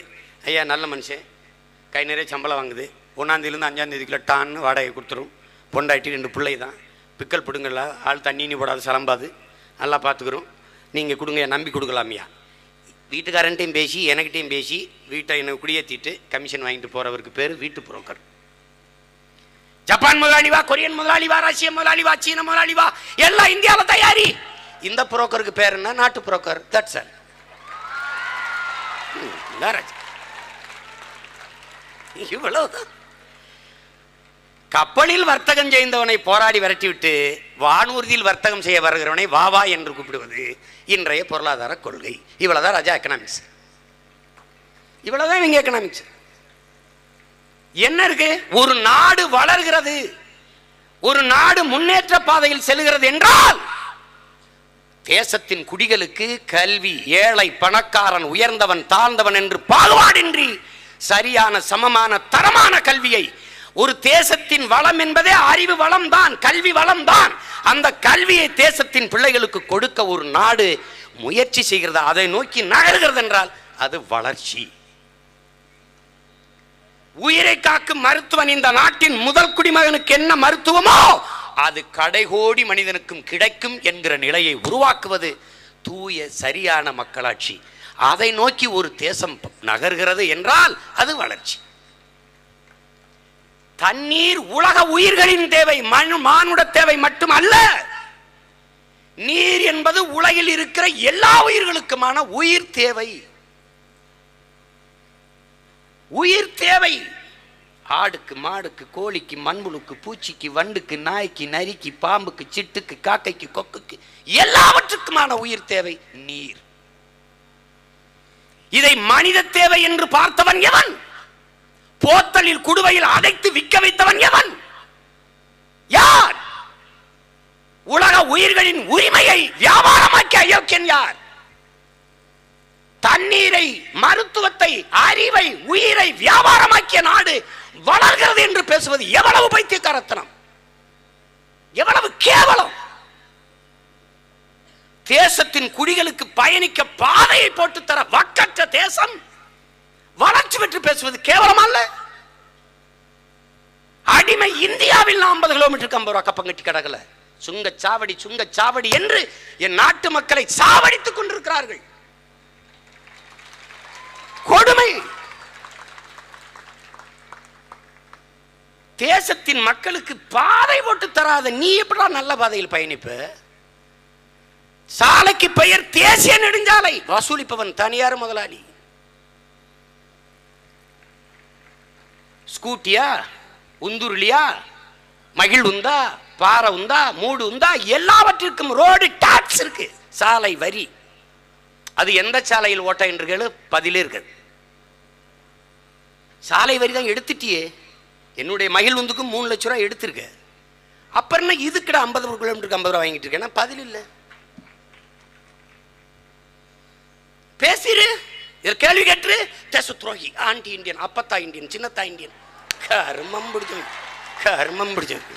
ஐயா நல்ல மனுஷன், கை நிறைய சம்பளம் வாங்குது, 1ஆந்தேதியிலேருந்து 5ஆந்தேதிக்குள்ள டான்னு வாடகை கொடுத்துரும், பொண்டாட்டி 2 பிள்ளை தான், பிக்கல் பிடுங்கல, ஆள் தண்ணி போடாது சலம்பாது, நல்லா பார்த்துக்கிறோம், நீங்கள் கொடுங்க, நம்பி கொடுக்கலாமியா. வீட்டுக்காரன்ட்டையும் பேசி எனக்கிட்டையும் பேசி வீட்டை என்னை குடியேற்றிட்டு கமிஷன் வாங்கிட்டு போகிறவருக்கு பேர் வீட்டு புரோக்கர். ஜப்பான் முதலாளி வா, கொரியன் முதலாளி வா, ரஷ்ய முதலாளி வா, சீன முதலாளி வா, எல்லாம் இந்தியாவில் தயாரி. இந்த புரோக்கருக்கு பேர் என்ன? நாட்டு புரோக்கர். That's all. இவ்வளவுதான். கப்பலில் வர்த்தகம் செய்தவனை போராடி விரட்டிவிட்டு வானூர்தியில் வர்த்தகம் செய்ய வருகிறவனை வா என்று கூப்பிடுவது இன்றைய பொருளாதார கொள்கை. இவ்வளவுதான் ராஜா எக்கனாமிக்ஸ், இவ்வளவுதான் இவங்க எக்கனாமிக்ஸ். என்ன இருக்கு? ஒரு நாடு வளர்கிறது, ஒரு நாடு முன்னேற்ற பாதையில் செல்கிறது என்றால் தேசத்தின் குடிகளுக்கு கல்வி, ஏழை பணக்காரன், உயர்ந்தவன் தாழ்ந்தவன் என்று பாகுபாடின்றி சரியான சமமான தரமான கல்வியை, ஒரு தேசத்தின் வளம் என்பதே அறிவு வளம் தான், கல்வி வளம் தான். அந்த கல்வியை தேசத்தின் பிள்ளைகளுக்கு கொடுக்க ஒரு நாடு முயற்சி செய்கிறது, அதை நோக்கி நகர்கிறது என்றால் அது வளர்ச்சி. உயிரை காக்கும் மருத்துவன் இந்த நாட்டின் முதல் குடிமகனுக்கு என்ன மருத்துவமோ அது கடைகோடி மனிதனுக்கும் கிடைக்கும் என்கிற நிலையை உருவாக்குவது தூய சரியான மக்களாட்சி. அதை நோக்கி ஒரு தேசம் நகர்கிறது என்றால் அது வளர்ச்சி. தண்ணீர் உலக உயிர்களின் தேவை, மானுட தேவை மட்டுமல்ல. நீர் என்பது உலகில் இருக்கிற எல்லா உயிர்களுக்குமான உயிர் தேவை. உயிர் தேவை. ஆடுக்கு, மாடுக்கு, கோழிக்கு, மண்புழுக்கு, பூச்சிக்கு, வண்டுக்கு, நாய்க்கு, நரிக்கு, பாம்புக்கு, சிட்டுக்கு, காக்கைக்கு, கொக்குக்கு, எல்லாவற்றுக்குமான உயிர் தேவை நீர். இதை மனித தேவை என்று பார்த்தவன் எவன்? போத்தலில் குடுவையில் அடைத்து விற்க வைத்தவன் எவன்? யார்? உலக உயிர்களின் உரிமையை வியாபாரமாக்கிய அயோக்கியன் யார்? தண்ணீரை, மருத்துவத்தை, அறிவை, உயிரை வியாபாரமாக்கிய நாடு வளர்கிறது என்று பேசுவது எவ்வளவு பைத்தியக்காரத்தனம், எவ்வளவு கேவலம். தேசத்தின் குடிகளுக்கு பயணிக்க பாதையை போட்டு தர வக்கற்ற தேசம் வளர்ச்சி பெற்று பேசுவது கேவலம் அல்ல. அடிமை இந்தியாவில் 50 கிலோமீட்டருக்கு 50 ரூபா கப்பம் கட்டி கிடக்கல. சுங்கச்சாவடி சுங்கச்சாவடி என்று என் நாட்டு மக்களை சாவடித்துக் கொண்டிருக்கிறார்கள். கொடுமை. தேசத்தின் மக்களுக்கு பாதை போட்டு தராத நீ எப்படா நல்ல பாதையில் பயணிப்ப? சாலைக்கு பெயர் தேசிய நெடுஞ்சாலை, வசூலிப்பவன் தனியார் முதலாளி. ஸ்கூட்டியா, உந்துருளியா, மகிழ் உந்தா, பாறை உந்தா, மூடு உந்தா, எல்லாவற்றிற்கும் ரோடு டாக்ஸ் இருக்கு, சாலை வரி. அது எந்த சாலையில் ஓட்ட என்று கேளு, பதிலே இருக்குது. சாலை வரி தான் எடுத்துட்டியே. என்னுடைய மகிழ் உந்துக்கு 3 லட்ச ரூபாய் எடுத்திருக்க. அப்புறம் என்ன இதுக்கிட 50 கிலோமீட்டருக்கு 50 ரூபாய் வாங்கிட்டு இருக்கேன்னா பதில் இல்லை. பேசிரு, கேள்வி கேட்டு தேச துரோகி, ஆன்டி இந்தியன், அப்பத்தா இந்தியன், சின்னத்தா இந்தியன். கர்மம் பிடிச்சது, கர்மம் பிடிச்சது.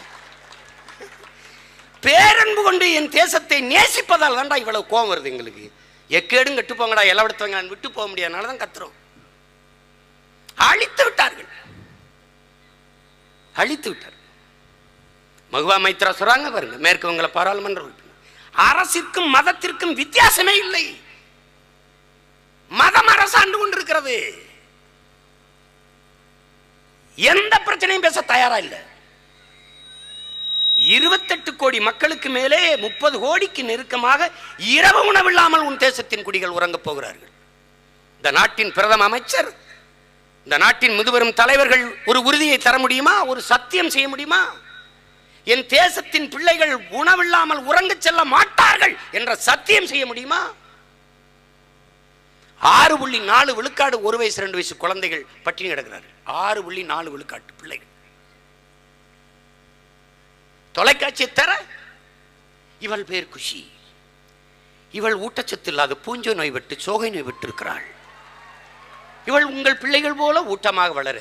பேரன்பு கொண்டு என் தேசத்தை நேசிப்பதால் தான்டா இவ்வளவு கோபம் வருது எங்களுக்கு. எக்கேடும் கட்டு போங்கடா, எல்லாம் எடுத்தவங்க நான் விட்டு போக முடியாதனால தான் கத்துறோம். அழித்து விட்டார்கள், அழித்து விட்டார். மகுவா மைத்ரா சொல்றாங்க பாருங்க, மேற்கு வங்க பாராளுமன்ற உறுப்பினர், அரசிற்கும் மதத்திற்கும் வித்தியாசமே இல்லை. மதம் அரசாண்டு கொண்டிருக்கிறது. எந்த பிரச்சனையும் பேச தயாரா இல்லை. 28 கோடி மக்களுக்கு மேலே 30 கோடிக்கு நெருக்கமாக இரவு உணவில்லாமல் உன் தேசத்தின் குடிகள் உறங்கப் போகிறார்கள். இந்த நாட்டின் பிரதம அமைச்சர், இந்த நாட்டின் முதுபெரும் தலைவர்கள் ஒரு உறுதியை தர முடியுமா? ஒரு சத்தியம் செய்ய முடியுமா? என் தேசத்தின் பிள்ளைகள் உணவில்லாமல் உறங்க செல்ல மாட்டார்கள் என்ற சத்தியம் செய்ய முடியுமா? 6.4 விழுக்காடு 1 வயசு 2 வயசு குழந்தைகள் பட்டினி கிடக்கிறார்கள். 6.4 விழுக்காட்டு பிள்ளைகள். தொலைக்காட்சி தர இவள் பேர் குஷி, இவள் ஊட்டச்சத்து இல்லாத பூஞ்சோ நோய் விட்டு சோகை நோய் விட்டு இருக்கிறாள். இவள் உங்கள் பிள்ளைகள் போல ஊட்டமாக வளர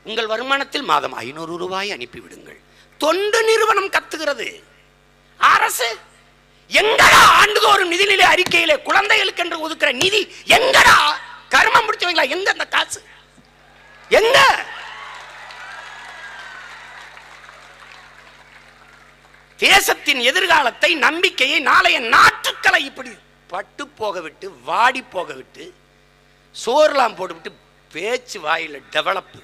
உங்கள் வருமானத்தில் மாதம் 500 ரூபாய் அனுப்பிவிடுங்கள். தொண்டு நிறுவனம் கத்துகிறது. அரசு எங்கடா ஆண்டுதோறும் நிதிநிலை அறிக்கையிலே குழந்தைகளுக்கு என்று ஒதுக்குற நிதி எங்கடா? கர்மம் பிடிச்சவங்களா? எங்க அந்த காசு? எங்க? தேசத்தின் எதிர்காலத்தை, நம்பிக்கையை, நாளைய நாட்டுக்களை இப்படி பட்டு போக விட்டு, வாடி போக விட்டு, சோர்லாம் போட்டுவிட்டு பேச்சு வாயில டெவலப்.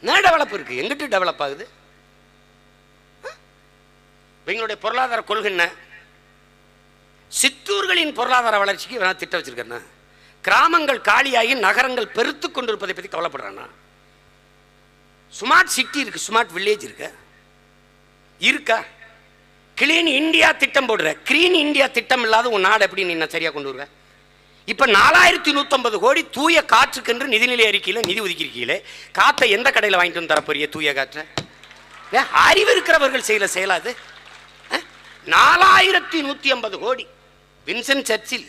என்ன டெவலப் இருக்கு? எங்கிட்டு டெவலப் ஆகுது? எங்களுடைய பொருளாதார கொள்கை என்ன? சிற்றூர்களின் பொருளாதார வளர்ச்சிக்கு வேணா திட்டம் வச்சிருக்கேன்னா, கிராமங்கள் காலியாகி நகரங்கள் பெருத்து கொண்டிருப்பதை பற்றி கவலைப்படுறானா? ஸ்மார்ட் சிட்டி இருக்கு, ஸ்மார்ட் வில்லேஜ் இருக்கா? கிளீன் இந்தியா திட்டம் போடுற, கிளீன் இந்தியா திட்டம் இல்லாத உன் நாடு எப்படி நீ சரியா கொண்டு வருவ? இப்ப 4150 கோடி தூய காற்றுக்கென்று நிதிநிலை அறிக்கையில நிதி ஒதுக்கியிருக்கீங்களே, காத்தை எந்த கடையில் வாங்கிட்டு வந்து தரப்போறிய? தூய காற்றை அறிவு இருக்கிறவர்கள் செய்யல செயலாது. 4150 கோடி. வின்சென்ட் சர்ச்சில்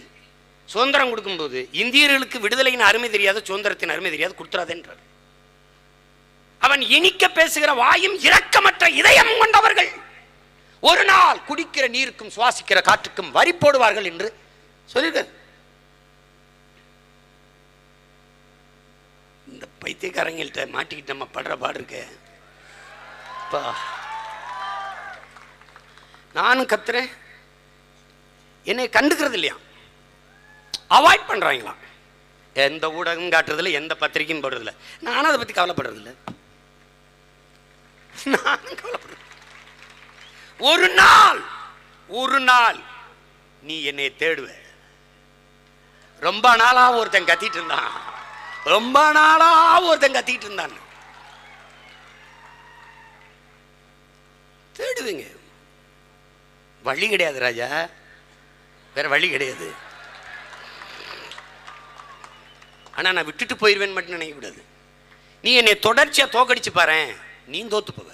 சுதந்திரம் கொடுக்கும்போது இந்தியர்களுக்கு விடுதலையின் அருமை தெரியாத, சுதந்திரத்தின் அருமை தெரியாத கொடுத்துறாதென்றார். அவன் இனிக்க பேசுகிற வாயும் இரக்கமற்ற இதயம் கொண்டவர்கள் ஒரு நாள் குடிக்கிற நீருக்கும் சுவாசிக்கிற காற்றுக்கும் வரி போடுவார்கள் என்று சொல்லியிருக்கார். இந்த பைத்தியக்காரங்கள்ட்ட மாட்டிக்கிட்டு நம்ம படுற பாடு இருக்க. நானும் கத்துறேன், என்னை கண்டுக்கிறது இல்லையா, அவாய்ட் பண்றாங்களா? எந்த ஊடகம் காட்டுறதில்ல, எந்த பத்திரிகையும் போடுறதில்ல. நானும் அதை பத்தி கவலைப்படுறது இல்லை. நானும் கவலைப்படுறது. ஒரு நாள் நீ என்னை தேடுவ. ரொம்ப நாளா ஒருத்தன் கத்திட்டு இருந்தான், தேடுவீங்க. வழி கிடையாது ராஜா, வேற வழி கிடையாது. ஆனா நான் விட்டுட்டு போயிருவேன் மட்டும் நினைக்க கூடாது. நீ என்னை தொடர்ச்சியா தோக்கடிச்சு பாரு, நீ தோத்து போவ.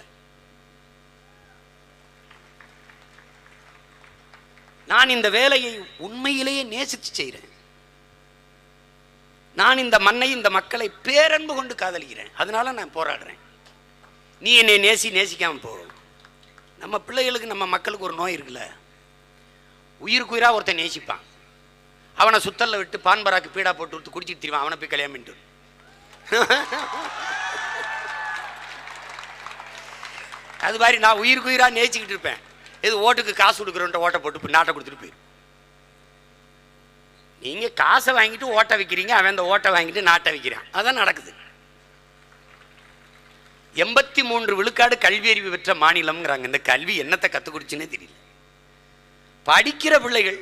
நான் இந்த வேலையை உண்மையிலேயே நேசித்து செய்கிறேன். நான் இந்த மண்ணை, இந்த மக்களை பேரன்பு கொண்டு காதலிக்கிறேன். அதனால நான் போராடுறேன். நீ என்னை நேசிக்காம போறோம். நம்ம பிள்ளைகளுக்கு, நம்ம மக்களுக்கு ஒரு நோய் இருக்குல்ல, உயிருக்கு உயிரா ஒருத்தன் நேசிப்பான், அவனை சுத்தல்ல விட்டு பான்பராக்கு பீடா போட்டு விட்டு குடிச்சிட்டு திரிவான், அவனை போய் கல்யாணம் பண்ணிட்டு. அது மாதிரி நான் உயிருக்கு உயிரா நேசிக்கிட்டு இருப்பேன். இது ஓட்டுக்கு காசு கொடுக்குறோன்ற ஓட்டை போட்டு நாட்டை கொடுத்துட்டு போயிரு. நீங்க காசை வாங்கிட்டு ஓட்டை வைக்கிறீங்க, அவன் அந்த ஓட்டை வாங்கிட்டு நாட்டை வைக்கிறான். அதான் நடக்குது. 83 விழுக்காடு கல்வி அறிவு பெற்ற மாநிலம்ங்கிறாங்க. இந்த கல்வி என்னத்தை கற்றுக் கொடுச்சுன்னே தெரியல. படிக்கிற பிள்ளைகள்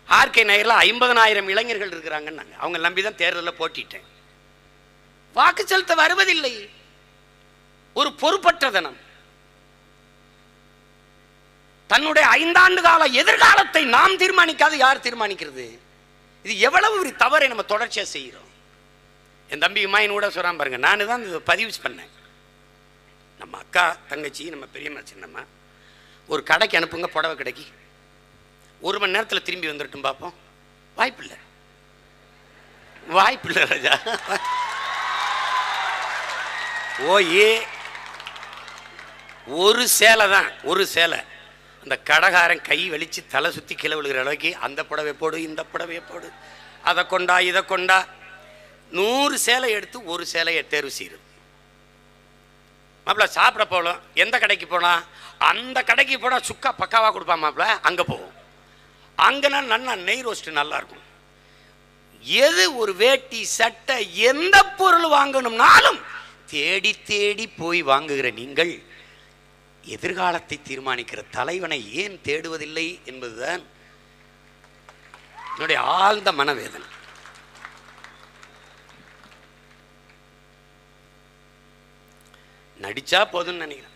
ஆர்கே நகரில் 50,000 இளைஞர்கள் இருக்கிறாங்கன்னாங்க. அவங்க நம்பிதான் தேர்தலில் போட்டிட்டேன். வாக்கு செலுத்த வருவதில்லை. ஒரு பொறுப்பற்றதனம். தன்னுடைய 5 ஆண்டு கால எதிர்காலத்தை நாம் தீர்மானிக்காது யார் தீர்மானிக்கிறது? இது எவ்வளவு ஒரு தவறை நம்ம தொடர்ச்சியா செய்கிறோம். என் தம்பி இமாயின் கூட சொல்றான் பாருங்க, நான் தான் பதிவு பண்ணேன். நம்ம அக்கா தங்கச்சி, நம்ம பெரியம்மா சின்னம்மா ஒரு கடைக்கு அனுப்புங்க, புடவை கடைக்கு. 1 மணி நேரத்தில் திரும்பி வந்துடட்டும் பார்ப்போம். வாய்ப்பில்லை ராஜா. ஓயே ஒரு சேலை தான், ஒரு சேலை. அந்த கடைக்காரன் கை வலிச்சு தலை சுற்றி கீழே விழுகிற அளவுக்கு அந்த புடவை போடு, இந்த புடவையை போடு, அதை கொண்டா இதை கொண்டா, 100 சேலை எடுத்து ஒரு சேலையை தேர்வு செய்யுது. மாப்பிள்ள சாப்பிட போகலாம், எந்த கடைக்கு போனால்? அந்த கடைக்கு போனால் சுக்கா பக்காவாக கொடுப்பான் மாப்பிள்ள, அங்கே போவோம். அங்கேனா நல்லா நெய் ரோஸ்ட்டு நல்லாயிருக்கும். எது ஒரு வேட்டி சட்டை எந்த பொருள் வாங்கணும்னாலும் தேடி தேடி போய் வாங்குகிற நீங்கள் எதிர்காலத்தை தீர்மானிக்கிற தலைவனை ஏன் தேடுவதில்லை என்பதுதான் என்னுடைய ஆழ்ந்த மனவேதனை. நடிச்சா போதும்னு நினைக்கிறேன்.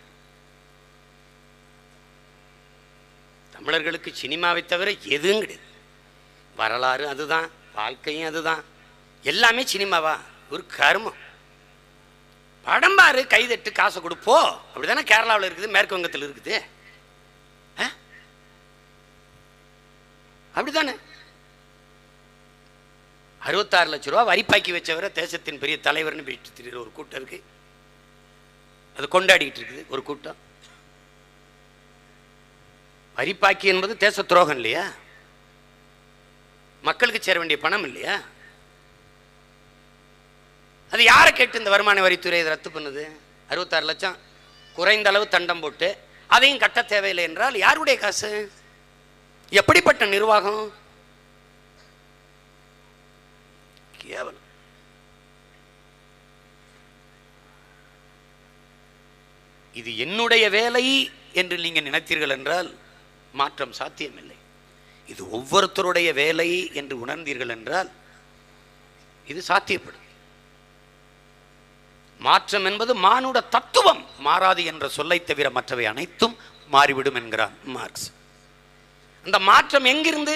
தமிழர்களுக்கு சினிமாவை தவிர எதுவும் கிடையாது. வரலாறு அதுதான், வாழ்க்கையும் அதுதான், எல்லாமே சினிமாவா? ஒரு கர்மம். படம் பாரு, கைதட்டு, காசை கொடுப்போ. அப்படிதானே கேரளாவில் இருக்குது, மேற்கு வங்கத்தில் இருக்குது. அப்படித்தானே 66 லட்ச ரூபா வரிப்பாக்கி வச்சவரை தேசத்தின் பெரிய தலைவர்னு போயிட்டு தெரியுற ஒரு கூட்டம் இருக்கு. அது கொண்டாடிக்கிட்டு இருக்குது ஒரு கூட்டம். வரிப்பாக்கி என்பது தேச துரோகம் இல்லையா? மக்களுக்கு சேர வேண்டிய பணம் இல்லையா? அது யாரை கேட்டு இந்த வருமான வரித்துறை இதை ரத்து பண்ணுது? 66 லட்சம் குறைந்த அளவு தண்டம் போட்டு அதையும் கட்ட தேவையில்லை என்றால் யாருடைய காசு? எப்படிப்பட்ட நிர்வாகம்? கேவலம். இது என்னுடைய வேலை என்று நீங்கள் நினைத்தீர்கள் என்றால் மாற்றம் சாத்தியமில்லை. இது ஒவ்வொருத்தருடைய வேலை என்று உணர்ந்தீர்கள் என்றால் இது சாத்தியப்படும். மாற்றம் என்பது மானுட தத்துவம், மாறாது என்ற சொல்லை தவிர மற்றவை அனைத்தும் மாறிவிடும் என்கிறார் மார்க்ஸ். அந்த மாற்றம் எங்கிருந்து?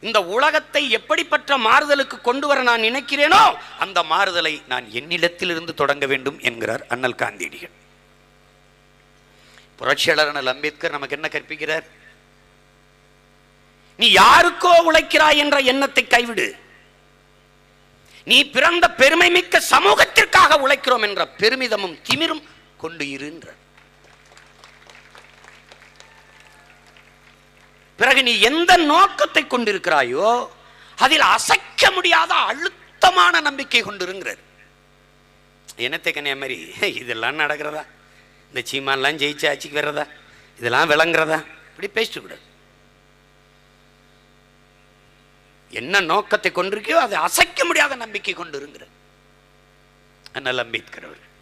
இந்த உலகத்தை எப்படிப்பட்ட மாறுதலுக்கு கொண்டு வர நான் நினைக்கிறேனோ அந்த மாறுதலை நான் என்னிடத்திலிருந்து தொடங்க வேண்டும் என்கிறார் அண்ணல் காந்தியடிகள். புரட்சியாளர் அண்ணல் அம்பேத்கர் நமக்கு என்ன கற்பிக்கிறார்? நீ யாருக்கோ உழைக்கிறாய் என்ற எண்ணத்தை கைவிடு, நீ பிறந்த பெருமை மிக்க சமூகத்திற்காக உழைக்கிறோம் என்ற பெருமிதமும் திமிரும் கொண்டு இருன்ற. பிறகு நீ எந்த நோக்கத்தை கொண்டிருக்கிறாயோ அதில் அசைக்க முடியாத அழுத்தமான நம்பிக்கை கொண்டிருங்கிறார். என்னத்தை கன்னியாகுமரி இதெல்லாம் நடக்கிறதா? இந்த சீமான்லாம் ஜெயிச்சு ஆட்சிக்கு வர்றதா? இதெல்லாம் விளங்குறதா? இப்படி பேசிட்டு கூடாது. என்ன நோக்கத்தை கொண்டிருக்கையோ அதை அசைக்க முடியாத நம்பிக்கை கொண்டிருங்கிற அண்ணல் அம்பேத்கர் அவர்கள்.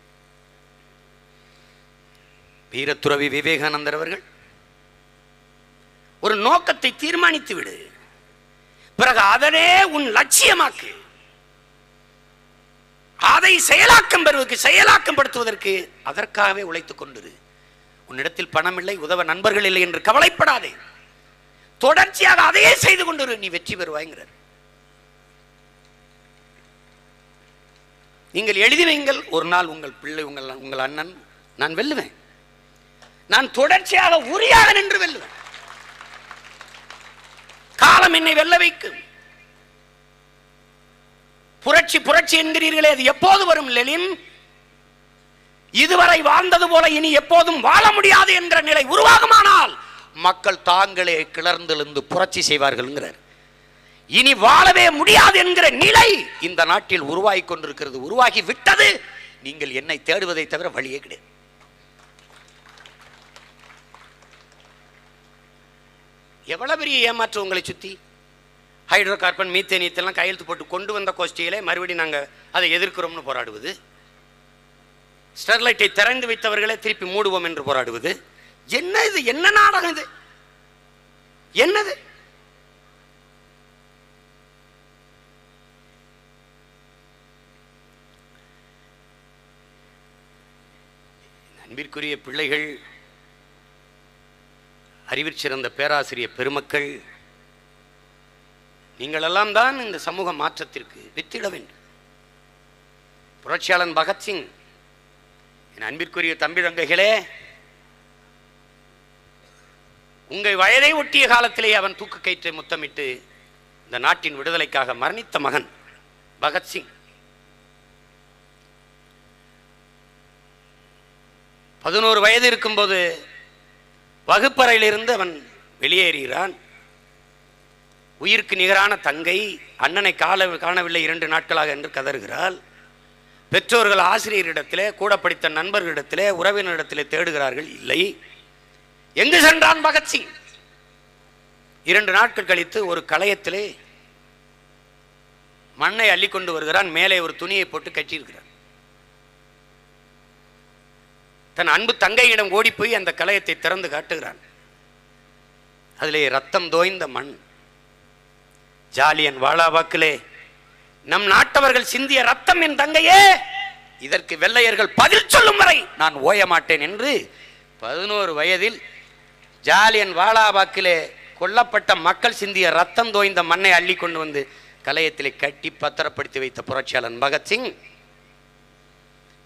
வீரத்துறவி விவேகானந்தர் அவர்கள் ஒரு நோக்கத்தை தீர்மானித்து விடு, பிறகு அதனே உன் லட்சியமாக்கு, அதை செயலாக்கம் படுத்துவதற்கு அதற்காகவே உழைத்துக் கொண்டிரு. உன்னிடத்தில் பணம் இல்லை, உதவ நண்பர்கள் இல்லை என்று கவலைப்படாதே, தொடர்ச்சியாக அதையே செய்து கொண்டிரு, நீ வெற்றி பெறுவாய்கிறார். நீங்கள் எழுதி வைங்கள், ஒரு நாள் உங்கள் பிள்ளை, உங்கள் அண்ணன், நான் வெல்லுவேன், நான் தொடர்ச்சியாக உரியாக நின்று வெல்லுவேன், காலம் என்னை வெல்ல வைக்கும். புரட்சி புரட்சி என்கிறீர்களே, அது எப்போது வரும் லெனின்? இதுவரை வாழ்ந்தது போல இனி எப்போதும் வாழ முடியாது என்கிற நிலை உருவாகுமானால் மக்கள் தாங்களே கிளர்ந்தெழுந்து புரட்சி செய்வார்கள். இனி வாழவே முடியாது என்கிற நிலை இந்த நாட்டில் உருவாகி கொண்டிருக்கிறது, உருவாகி விட்டது. நீங்கள் என்னை தேடுவதை தவிர வழியே கிடையாது. எவ்வளவு பெரிய ஏமாற்றம் உங்களை சுத்தி. ஹைட்ரோ கார்பன், மீத்தேன் எல்லாம் கையெழுத்து போட்டு கொண்டு வந்த கோஷ்டியிலே மறுபடியும் நாங்கள் அதை எதிர்க்கிறோம்னு போராடுவது, ஸ்டெர்லைட்டை திறந்து வைத்தவர்களே திருப்பி மூடுவோம் என்று போராடுவது. என்ன இது? என்ன நாடகம் இது? என்னது? அன்பிற்குரிய பிள்ளைகள், அறிவிற் சிறந்த பேராசிரியர் பெருமக்கள், நீங்களெல்லாம் தான் இந்த சமூக மாற்றத்திற்கு வித்திட வேண்டும். புரட்சியாளன் பகத்சிங், என் அன்பிற்குரிய தம்பி தங்கைகளே, உங்கள் வயதை ஒட்டிய காலத்திலே அவன் தூக்கு கயிற்றை முத்தமிட்டு இந்த நாட்டின் விடுதலைக்காக மரணித்த மகன் பகத்சிங். 11 வயது இருக்கும்போது வகுப்பறையிலிருந்து அவன் வெளியேறுகிறான். உயிருக்கு நிகரான தங்கை அண்ணனை காணவில்லை 2 நாட்களாக என்று கதறுகிறாள். பெற்றோர்கள் ஆசிரியரிடத்திலே, கூட படித்த நண்பர்களிடத்திலே, உறவினரிடத்திலே தேடுகிறார்கள், இல்லை. எங்கு சென்றான் பகத்சிங்? 2 நாட்கள் கழித்து ஒரு களையத்திலே மண்ணை அள்ளி கொண்டு வருகிறான். மேலே ஒரு துணியை போட்டு கட்டியிருக்கிறான். தன் அன்பு தங்கையிடம் ஓடி போய் அந்த களையத்தை திறந்து காட்டுகிறான். அதிலே ரத்தம் தோய்ந்த மண். ஜாலியன் வாலாபாக்கிலே நம் நாட்டவர்கள் சிந்திய ரத்தம் என் தங்கையே, இதற்கு வெள்ளையர்கள் பதில் சொல்லும் வரை நான் ஓய மாட்டேன் என்று 11 வயதில் ஜாலியன் வாலாபாக்கிலே கொல்லப்பட்ட மக்கள் சிந்திய ரத்தம் தோய்ந்த மண்ணை அள்ளி கொண்டு வந்து கலையத்திலே கட்டி பத்திரப்படுத்தி வைத்த புரட்சியாளன் பகத்சிங்.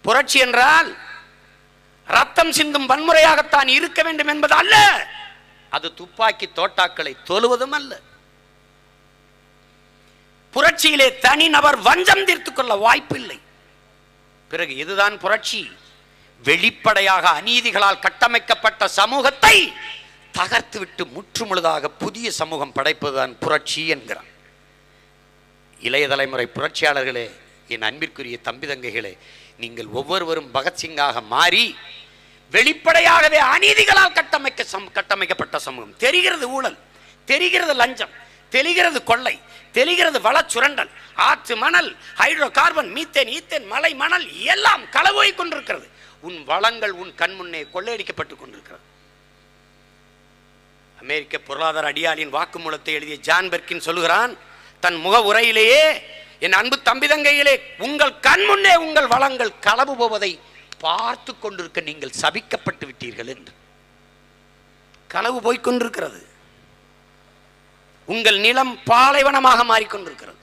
புரட்சி என்றால் ரத்தம் சிந்தும் வன்முறையாகத்தான் இருக்க வேண்டும் என்பது அல்ல, அது துப்பாக்கி தோட்டாக்களை தோலுவதும் அல்ல. புரட்சியிலே தனி நபர் வஞ்சம் தீர்த்துக் கொள்ள வாய்ப்பு இல்லை. பிறகு இதுதான் புரட்சி. வெளிப்படையாக அநீதிகளால் கட்டமைக்கப்பட்ட சமூகத்தை தகர்த்துவிட்டு முற்றுமுழுதாக புதிய சமூகம் படைப்பதுதான் புரட்சி என்கிறான். இளைய தலைமுறை புரட்சியாளர்களே, என் அன்பிற்குரிய தம்பி தங்கைகளே, நீங்கள் ஒவ்வொருவரும் பகத்சிங்காக மாறி வெளிப்படையாகவே அநீதிகளால் கட்டமைக்கப்பட்ட சமூகம். தெரிகிறது ஊழல், தெரிகிறது லஞ்சம், தெரிகிறது கொள்ளை, தெரிகிறது வள சுரண்டல், ஆற்று மணல், ஹைட்ரோ கார்பன், மீத்தேன், ஈத்தேன், மலை மணல் எல்லாம் களவோய் கொண்டிருக்கிறது. உன் வளங்கள் உன் கண் முன்னே கொள்ளையடிக்கப்பட்டுக் கொண்டிருக்கிறது. அமெரிக்க பொருளாதார அடியாளின் வாக்குமூலத்தை எழுதிய ஜான் பெர்கின் சொல்லுகிறான், தன் முக உரையிலேயே என் அன்பு தம்பி தங்கைகளே, உங்கள் கண் முன்னே உங்கள் வளங்கள் களவு போவதை பார்த்து கொண்டிருக்க நீங்கள் சபிக்கப்பட்டு விட்டீர்கள் என்று. களவு போய்கொண்டிருக்கிறது. உங்கள் நிலம் பாலைவனமாக மாறிக்கொண்டிருக்கிறது.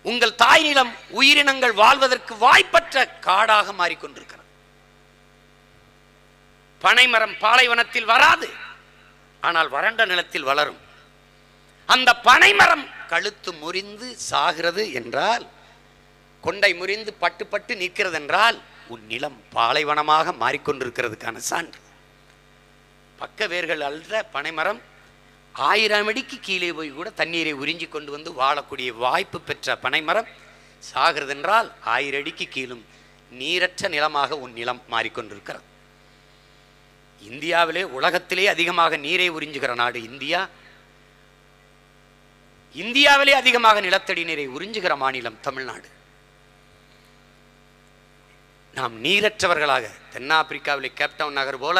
உங்கள் தாய் நிலம் உயிரினங்கள் வாழ்வதற்கு வாய்ப்பற்ற காடாக மாறிக்கொண்டிருக்கிறது. பனைமரம் பாலைவனத்தில் வராது, ஆனால் வறண்ட நிலத்தில் வளரும். அந்த பனைமரம் கழுத்து முறிந்து சாகிறது என்றால், கொண்டை முறிந்து பட்டு பட்டு நிற்கிறது என்றால், உன் நிலம் பாலைவனமாக மாறிக்கொண்டிருக்கிறதுக்கான சான்று. பக்க வேர்கள் அல்ற பனைமரம் 1000 அடிக்கு கீழே போய் கூட தண்ணீரை உறிஞ்சி கொண்டு வந்து வாழக்கூடிய வாய்ப்பு பெற்ற பனைமரம் சாகிறது என்றால் 1000 அடிக்கு கீழும் நீரற்ற நிலமாக உன் நிலம் மாறிக்கொண்டிருக்கிறது. இந்தியாவிலே உலகத்திலே அதிகமாக நீரை உறிஞ்சுகிற நாடு இந்தியா. இந்தியாவிலே அதிகமாக நிலத்தடி நீரை உறிஞ்சுகிற மாநிலம் தமிழ்நாடு. நாம் நீரற்றவர்களாக, தென்னாப்பிரிக்காவிலே கேப்டவுன் நகர் போல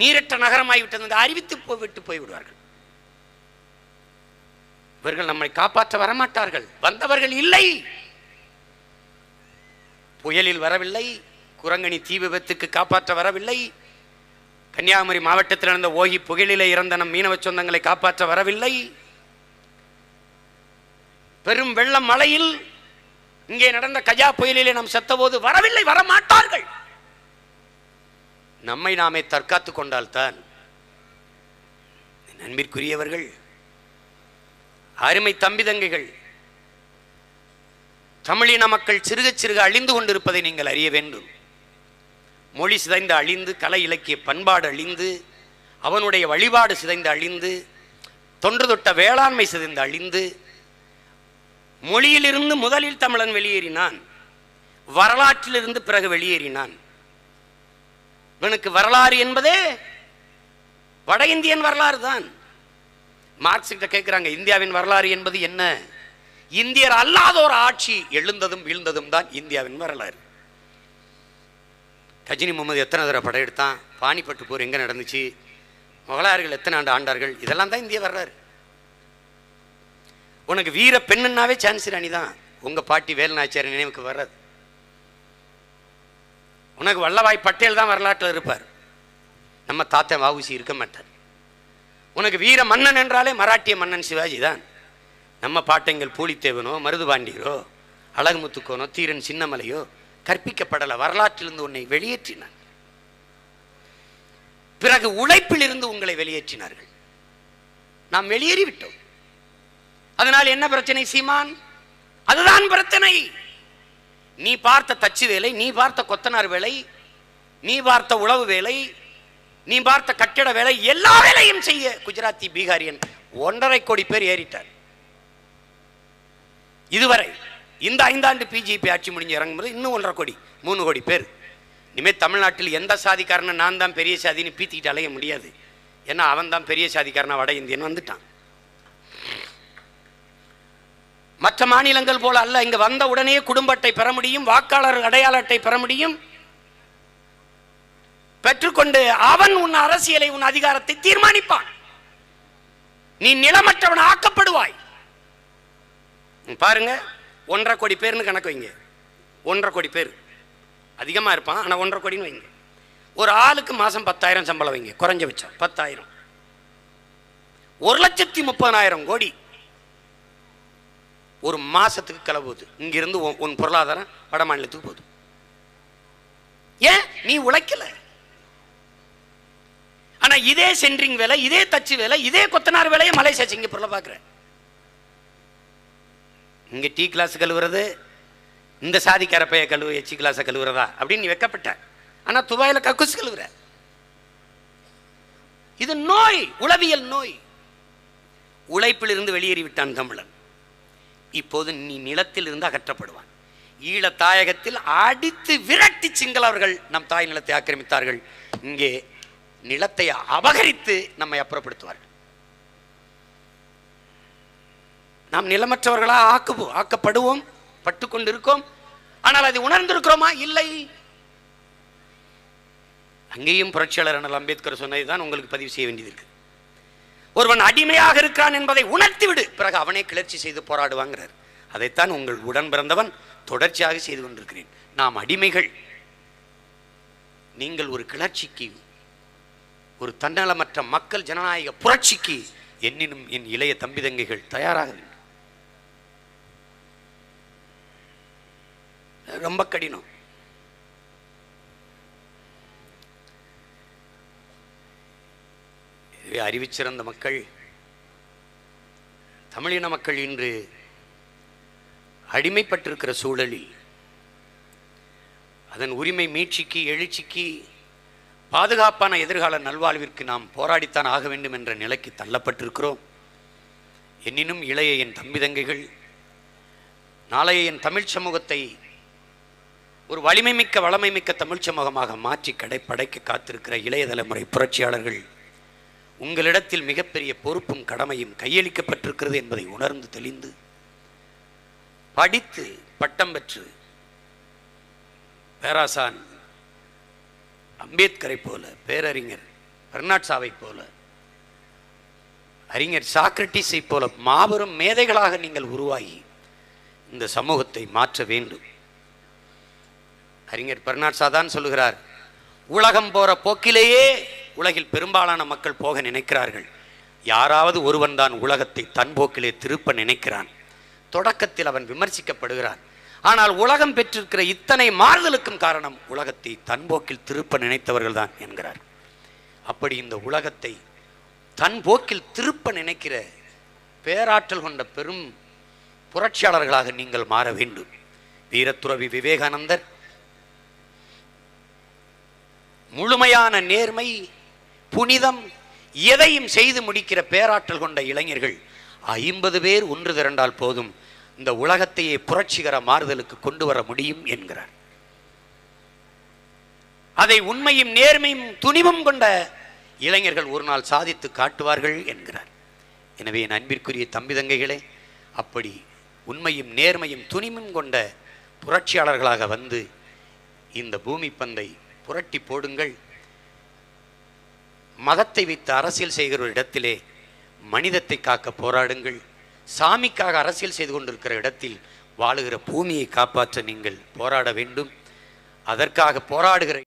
நீரற்ற நகரமாகிவிட்டது என்று அறிவித்து விட்டு போய்விடுவார்கள். இவர்கள் நம்மை காப்பாற்ற வரமாட்டார்கள். வந்தவர்கள் இல்லை. புயலில் வரவில்லை, குரங்கணி தீ விபத்துக்கு காப்பாற்ற வரவில்லை, கன்னியாகுமரி மாவட்டத்தில் நடந்த ஓகி புயலிலே இறந்த நம் மீனவ சொந்தங்களை காப்பாற்ற வரவில்லை, பெரும் வெள்ளம் மழையில் இங்கே நடந்த கஜா புயலிலே நாம் செத்தபோது வரவில்லை, வரமாட்டார்கள். நம்மை நாமே தற்காத்துக் கொண்டால்தான். நண்பிற்குரியவர்கள், அருமை தம்பி தங்கைகள், தமிழின மக்கள் சிறுக சிறுக அழிந்து கொண்டிருப்பதை நீங்கள் அறிய வேண்டும். மொழி சிதைந்து அழிந்து, கலை இலக்கிய பண்பாடு அழிந்து, அவனுடைய வழிபாடு சிதைந்து அழிந்து, தொன்று தொட்ட வேளாண்மை சிதைந்து அழிந்து, மொழியிலிருந்து முதலில் தமிழன் வெளியேறினான், வரலாற்றிலிருந்து பிறகு வெளியேறினான். இவனுக்கு வரலாறு என்பதே வட இந்தியன் வரலாறு தான். மார்க்ஸ் கிட்ட கேட்கிறாங்க, இந்தியாவின் வரலாறு என்பது என்ன? இந்தியர் அல்லாத ஒரு ஆட்சி எழுந்ததும் வீழ்ந்ததும் தான் இந்தியாவின் வரலாறு. கஜினி முகமது எத்தனை தடவை படையெடுத்தான், பானிப்பட்டு போர் எங்கே நடந்துச்சு, முகலாயர்கள் எத்தனை ஆண்டு ஆண்டார்கள், இதெல்லாம் தான் இந்திய வரலாறு. உனக்கு வீர பெண்ணுன்னாவே சான்சி ராணி தான். உங்க பாட்டி வேலுநாச்சியார் நினைவுக்கு வர்றது. உனக்கு வல்லபாய் பட்டேல் தான் வரலாற்றில் இருப்பார், நம்ம தாத்தா வஉசி இருக்க மாட்டார். உனக்கு வீர மன்னன் என்றாலே மராட்டிய மன்னன் சிவாஜி தான். நம்ம பாட்டைங்கள் பூலித்தேவனோ மருதுபாண்டியரோ அழகுமுத்துக்கோனோ தீரன் சின்னமலையோ கற்பிக்கப்படலை, வரலாற்றிலிருந்து உன்னை வெளியேற்றினார். பிறகு உழைப்பில் இருந்து உங்களை வெளியேற்றினார்கள். நாம் வெளியேறிவிட்டோம். அதனால் என்ன பிரச்சனை சீமான்? அதுதான் பிரச்சனை. நீ பார்த்த தச்சு வேலை, நீ பார்த்த கொத்தனார் வேலை, நீ பார்த்த உழவு வேலை, நீ பார்த்த கட்டிட வேலை, எல்லா வேலையும் செய்ய குஜராத்தி பீகாரியன் 1.5 கோடி பேர் ஏறிட்டார். இதுவரை இந்த 5 ஆண்டு பிஜேபி ஆட்சி முடிஞ்சு இறங்கும்போது இன்னும் 1.5 கோடி 3 கோடி பேர். இனிமேல் தமிழ்நாட்டில் எந்த சாதிக்காரனும் நான் தான் பெரிய சாதின்னு பீத்திக்கிட்டு அலைய முடியாது. ஏன்னா அவன் தான் பெரிய சாதிக்காரனா வட இந்தியன் வந்துட்டான். மற்ற மாநிலங்கள் போல அல்ல. இங்க வந்த உடனே குடும்ப அட்டை பெற முடியும், வாக்காளர் அடையாள அட்டை பெற முடியும். பெற்றுக்கொண்டு அவன் உன் அரசியலை, உன் அதிகாரத்தை தீர்மானிப்பான். நீ நிலமற்றவன் ஆக்கப்படுவாய். பாருங்க, 1.5 கோடி பேர்னு கணக்கு வைங்க. 1.5 கோடி பேர் அதிகமா இருப்பான், ஆனா 1.5 கோடின்னு வைங்க. ஒரு ஆளுக்கு மாசம் 10,000 சம்பளம் வைங்க, குறைஞ்சபட்சம் 10,000. 1,30,000 கோடி ஒரு மாசத்துக்கு கிளம்புது. இங்கிருந்து உன் பொருளாதாரம் வட மாநிலத்துக்கு போகுது. ஏன்? நீ உழைக்கல. ஆனா இதே சென்ட்ரிங் வேலை, இதே தச்சு வேலை, இதே கொத்தனார் வேலையை மலேசியா சிங்கப்பூர்ல பாக்குற. இங்க டீ கிளாஸ் கழுவுறது இந்த சாதிக்கார பைய கழுவு, எச்சி கிளாஸை கழுவுறதா அப்படின்னு நீ வெக்கப்பட்ட. ஆனா துபாயில கக்குஸ் கழுவுற. இது நோய், உளவியல் நோய். உழைப்பில் இருந்து வெளியேறி விட்டான் தமிழன். இப்போது நீ நிலத்தில் இருந்து அகற்றப்படுவான். ஈழ தாயகத்தில் அடித்து விரட்டி சிங்களவர்கள் நம் தாய் நிலத்தை ஆக்கிரமித்தார்கள். இங்கே நிலத்தை அபகரித்து நம்மை அப்புறப்படுத்துவார்கள். நாம் நிலமற்றவர்களா ஆக்கப்படுவோம், பட்டுக்கொண்டிருக்கோம். ஆனால் அதை உணர்ந்திருக்கிறோமா? இல்லை. அங்கேயும் புரட்சியாளர் அண்ணல் அம்பேத்கர் சொன்னதை தான் உங்களுக்கு பதிவு செய்ய வேண்டியது இருக்கு. ஒருவன் அடிமையாக இருக்கிறான் என்பதை உணர்த்தி விடு, பிறகு அவனே கிளர்ச்சி செய்து போராடுவாங்கிறார். அதைத்தான் உங்கள் உடன் பிறந்தவன் தொடர்ச்சியாக செய்து கொண்டிருக்கிறேன். நாம் அடிமைகள். நீங்கள் ஒரு கிளர்ச்சிக்கு, ஒரு தன்னலமற்ற மக்கள் ஜனநாயக புரட்சிக்கு என்னினும் என் இளைய தம்பி தங்கைகள் தயாராக வேண்டும். ரொம்ப கடினம். இதுவே அறிவிச்சிறந்த மக்கள், தமிழின மக்கள் இன்று அடிமைப்பட்டிருக்கிற சூழலில் அதன் உரிமை மீட்சிக்கு, எழுச்சிக்கு, பாதுகாப்பான எதிர்கால நல்வாழ்விற்கு நாம் போராடித்தான் ஆக வேண்டும் என்ற நிலைக்கு தள்ளப்பட்டிருக்கிறோம். என்னினும் இளைய என் தம்பி தங்கைகள் நாளைய என் தமிழ் சமூகத்தை ஒரு வலிமை மிக்க, வளமை மிக்க தமிழ் சமூகமாக மாற்றி படைக்க காத்திருக்கிற இளைய தலைமுறை புரட்சியாளர்கள், உங்களிடத்தில் மிகப்பெரிய பொறுப்பும் கடமையும் கையளிக்கப்பட்டிருக்கிறது என்பதை உணர்ந்து தெளிந்து படித்து பட்டம் பெற்று பேராசான் அம்பேத்கரை போல, பேரறிஞர் பெர்னாட்ஷாவை போல, அறிஞர் சாக்ரட்டிஸை போல மாபெரும் மேதைகளாக நீங்கள் உருவாகி இந்த சமூகத்தை மாற்ற வேண்டும். அறிஞர் பெர்னாட்ஷா தான் சொல்லுகிறார், உலகம் போற போக்கிலேயே உலகில் பெரும்பாலான மக்கள் போக நினைக்கிறார்கள், யாராவது ஒருவன் தான் உலகத்தை தன் போக்கிலே திருப்ப நினைக்கிறான். தொடக்கத்தில் அவன் விமர்சிக்கப்படுகிறான். ஆனால் உலகம் பெற்றிருக்கிற இத்தனை மாறுதலுக்கும் காரணம் உலகத்தை தன் போக்கில் திருப்ப நினைத்தவர்கள் தான் என்கிறார். அப்படி இந்த உலகத்தை தன் போக்கில் திருப்ப நினைக்கிற பேராற்றல் கொண்ட பெரும் புரட்சியாளர்களாக நீங்கள் மாற வேண்டும். வீரத்துறவி விவேகானந்தர் முழுமையான நேர்மை, புனிதம், எதையும் செய்து முடிக்கிற பேராற்றல் கொண்ட இளைஞர்கள் 50 பேர் ஒன்று திரண்டால் போதும் இந்த உலகத்தையே புரட்சிகர மாறுதலுக்கு கொண்டு வர முடியும் என்கிறார். அதை உண்மையும் நேர்மையும் துணிவும் கொண்ட இளைஞர்கள் ஒரு நாள் சாதித்து காட்டுவார்கள் என்கிறார். எனவே என் அன்பிற்குரிய தம்பி தங்கைகளே, அப்படி உண்மையும் நேர்மையும் துணிவும் கொண்ட புரட்சியாளர்களாக வந்து இந்த பூமி பந்தை புரட்டி போடுங்கள். மதத்தை வைத்து அரசியல் செய்கிற ஒரு இடத்திலே மனிதத்தை காக்க போராடுங்கள். சாமிக்காக அரசியல் செய்து கொண்டிருக்கிற இடத்தில் வாழுகிற பூமியை காப்பாற்ற நீங்கள் போராட வேண்டும். அதற்காக போராடுகிற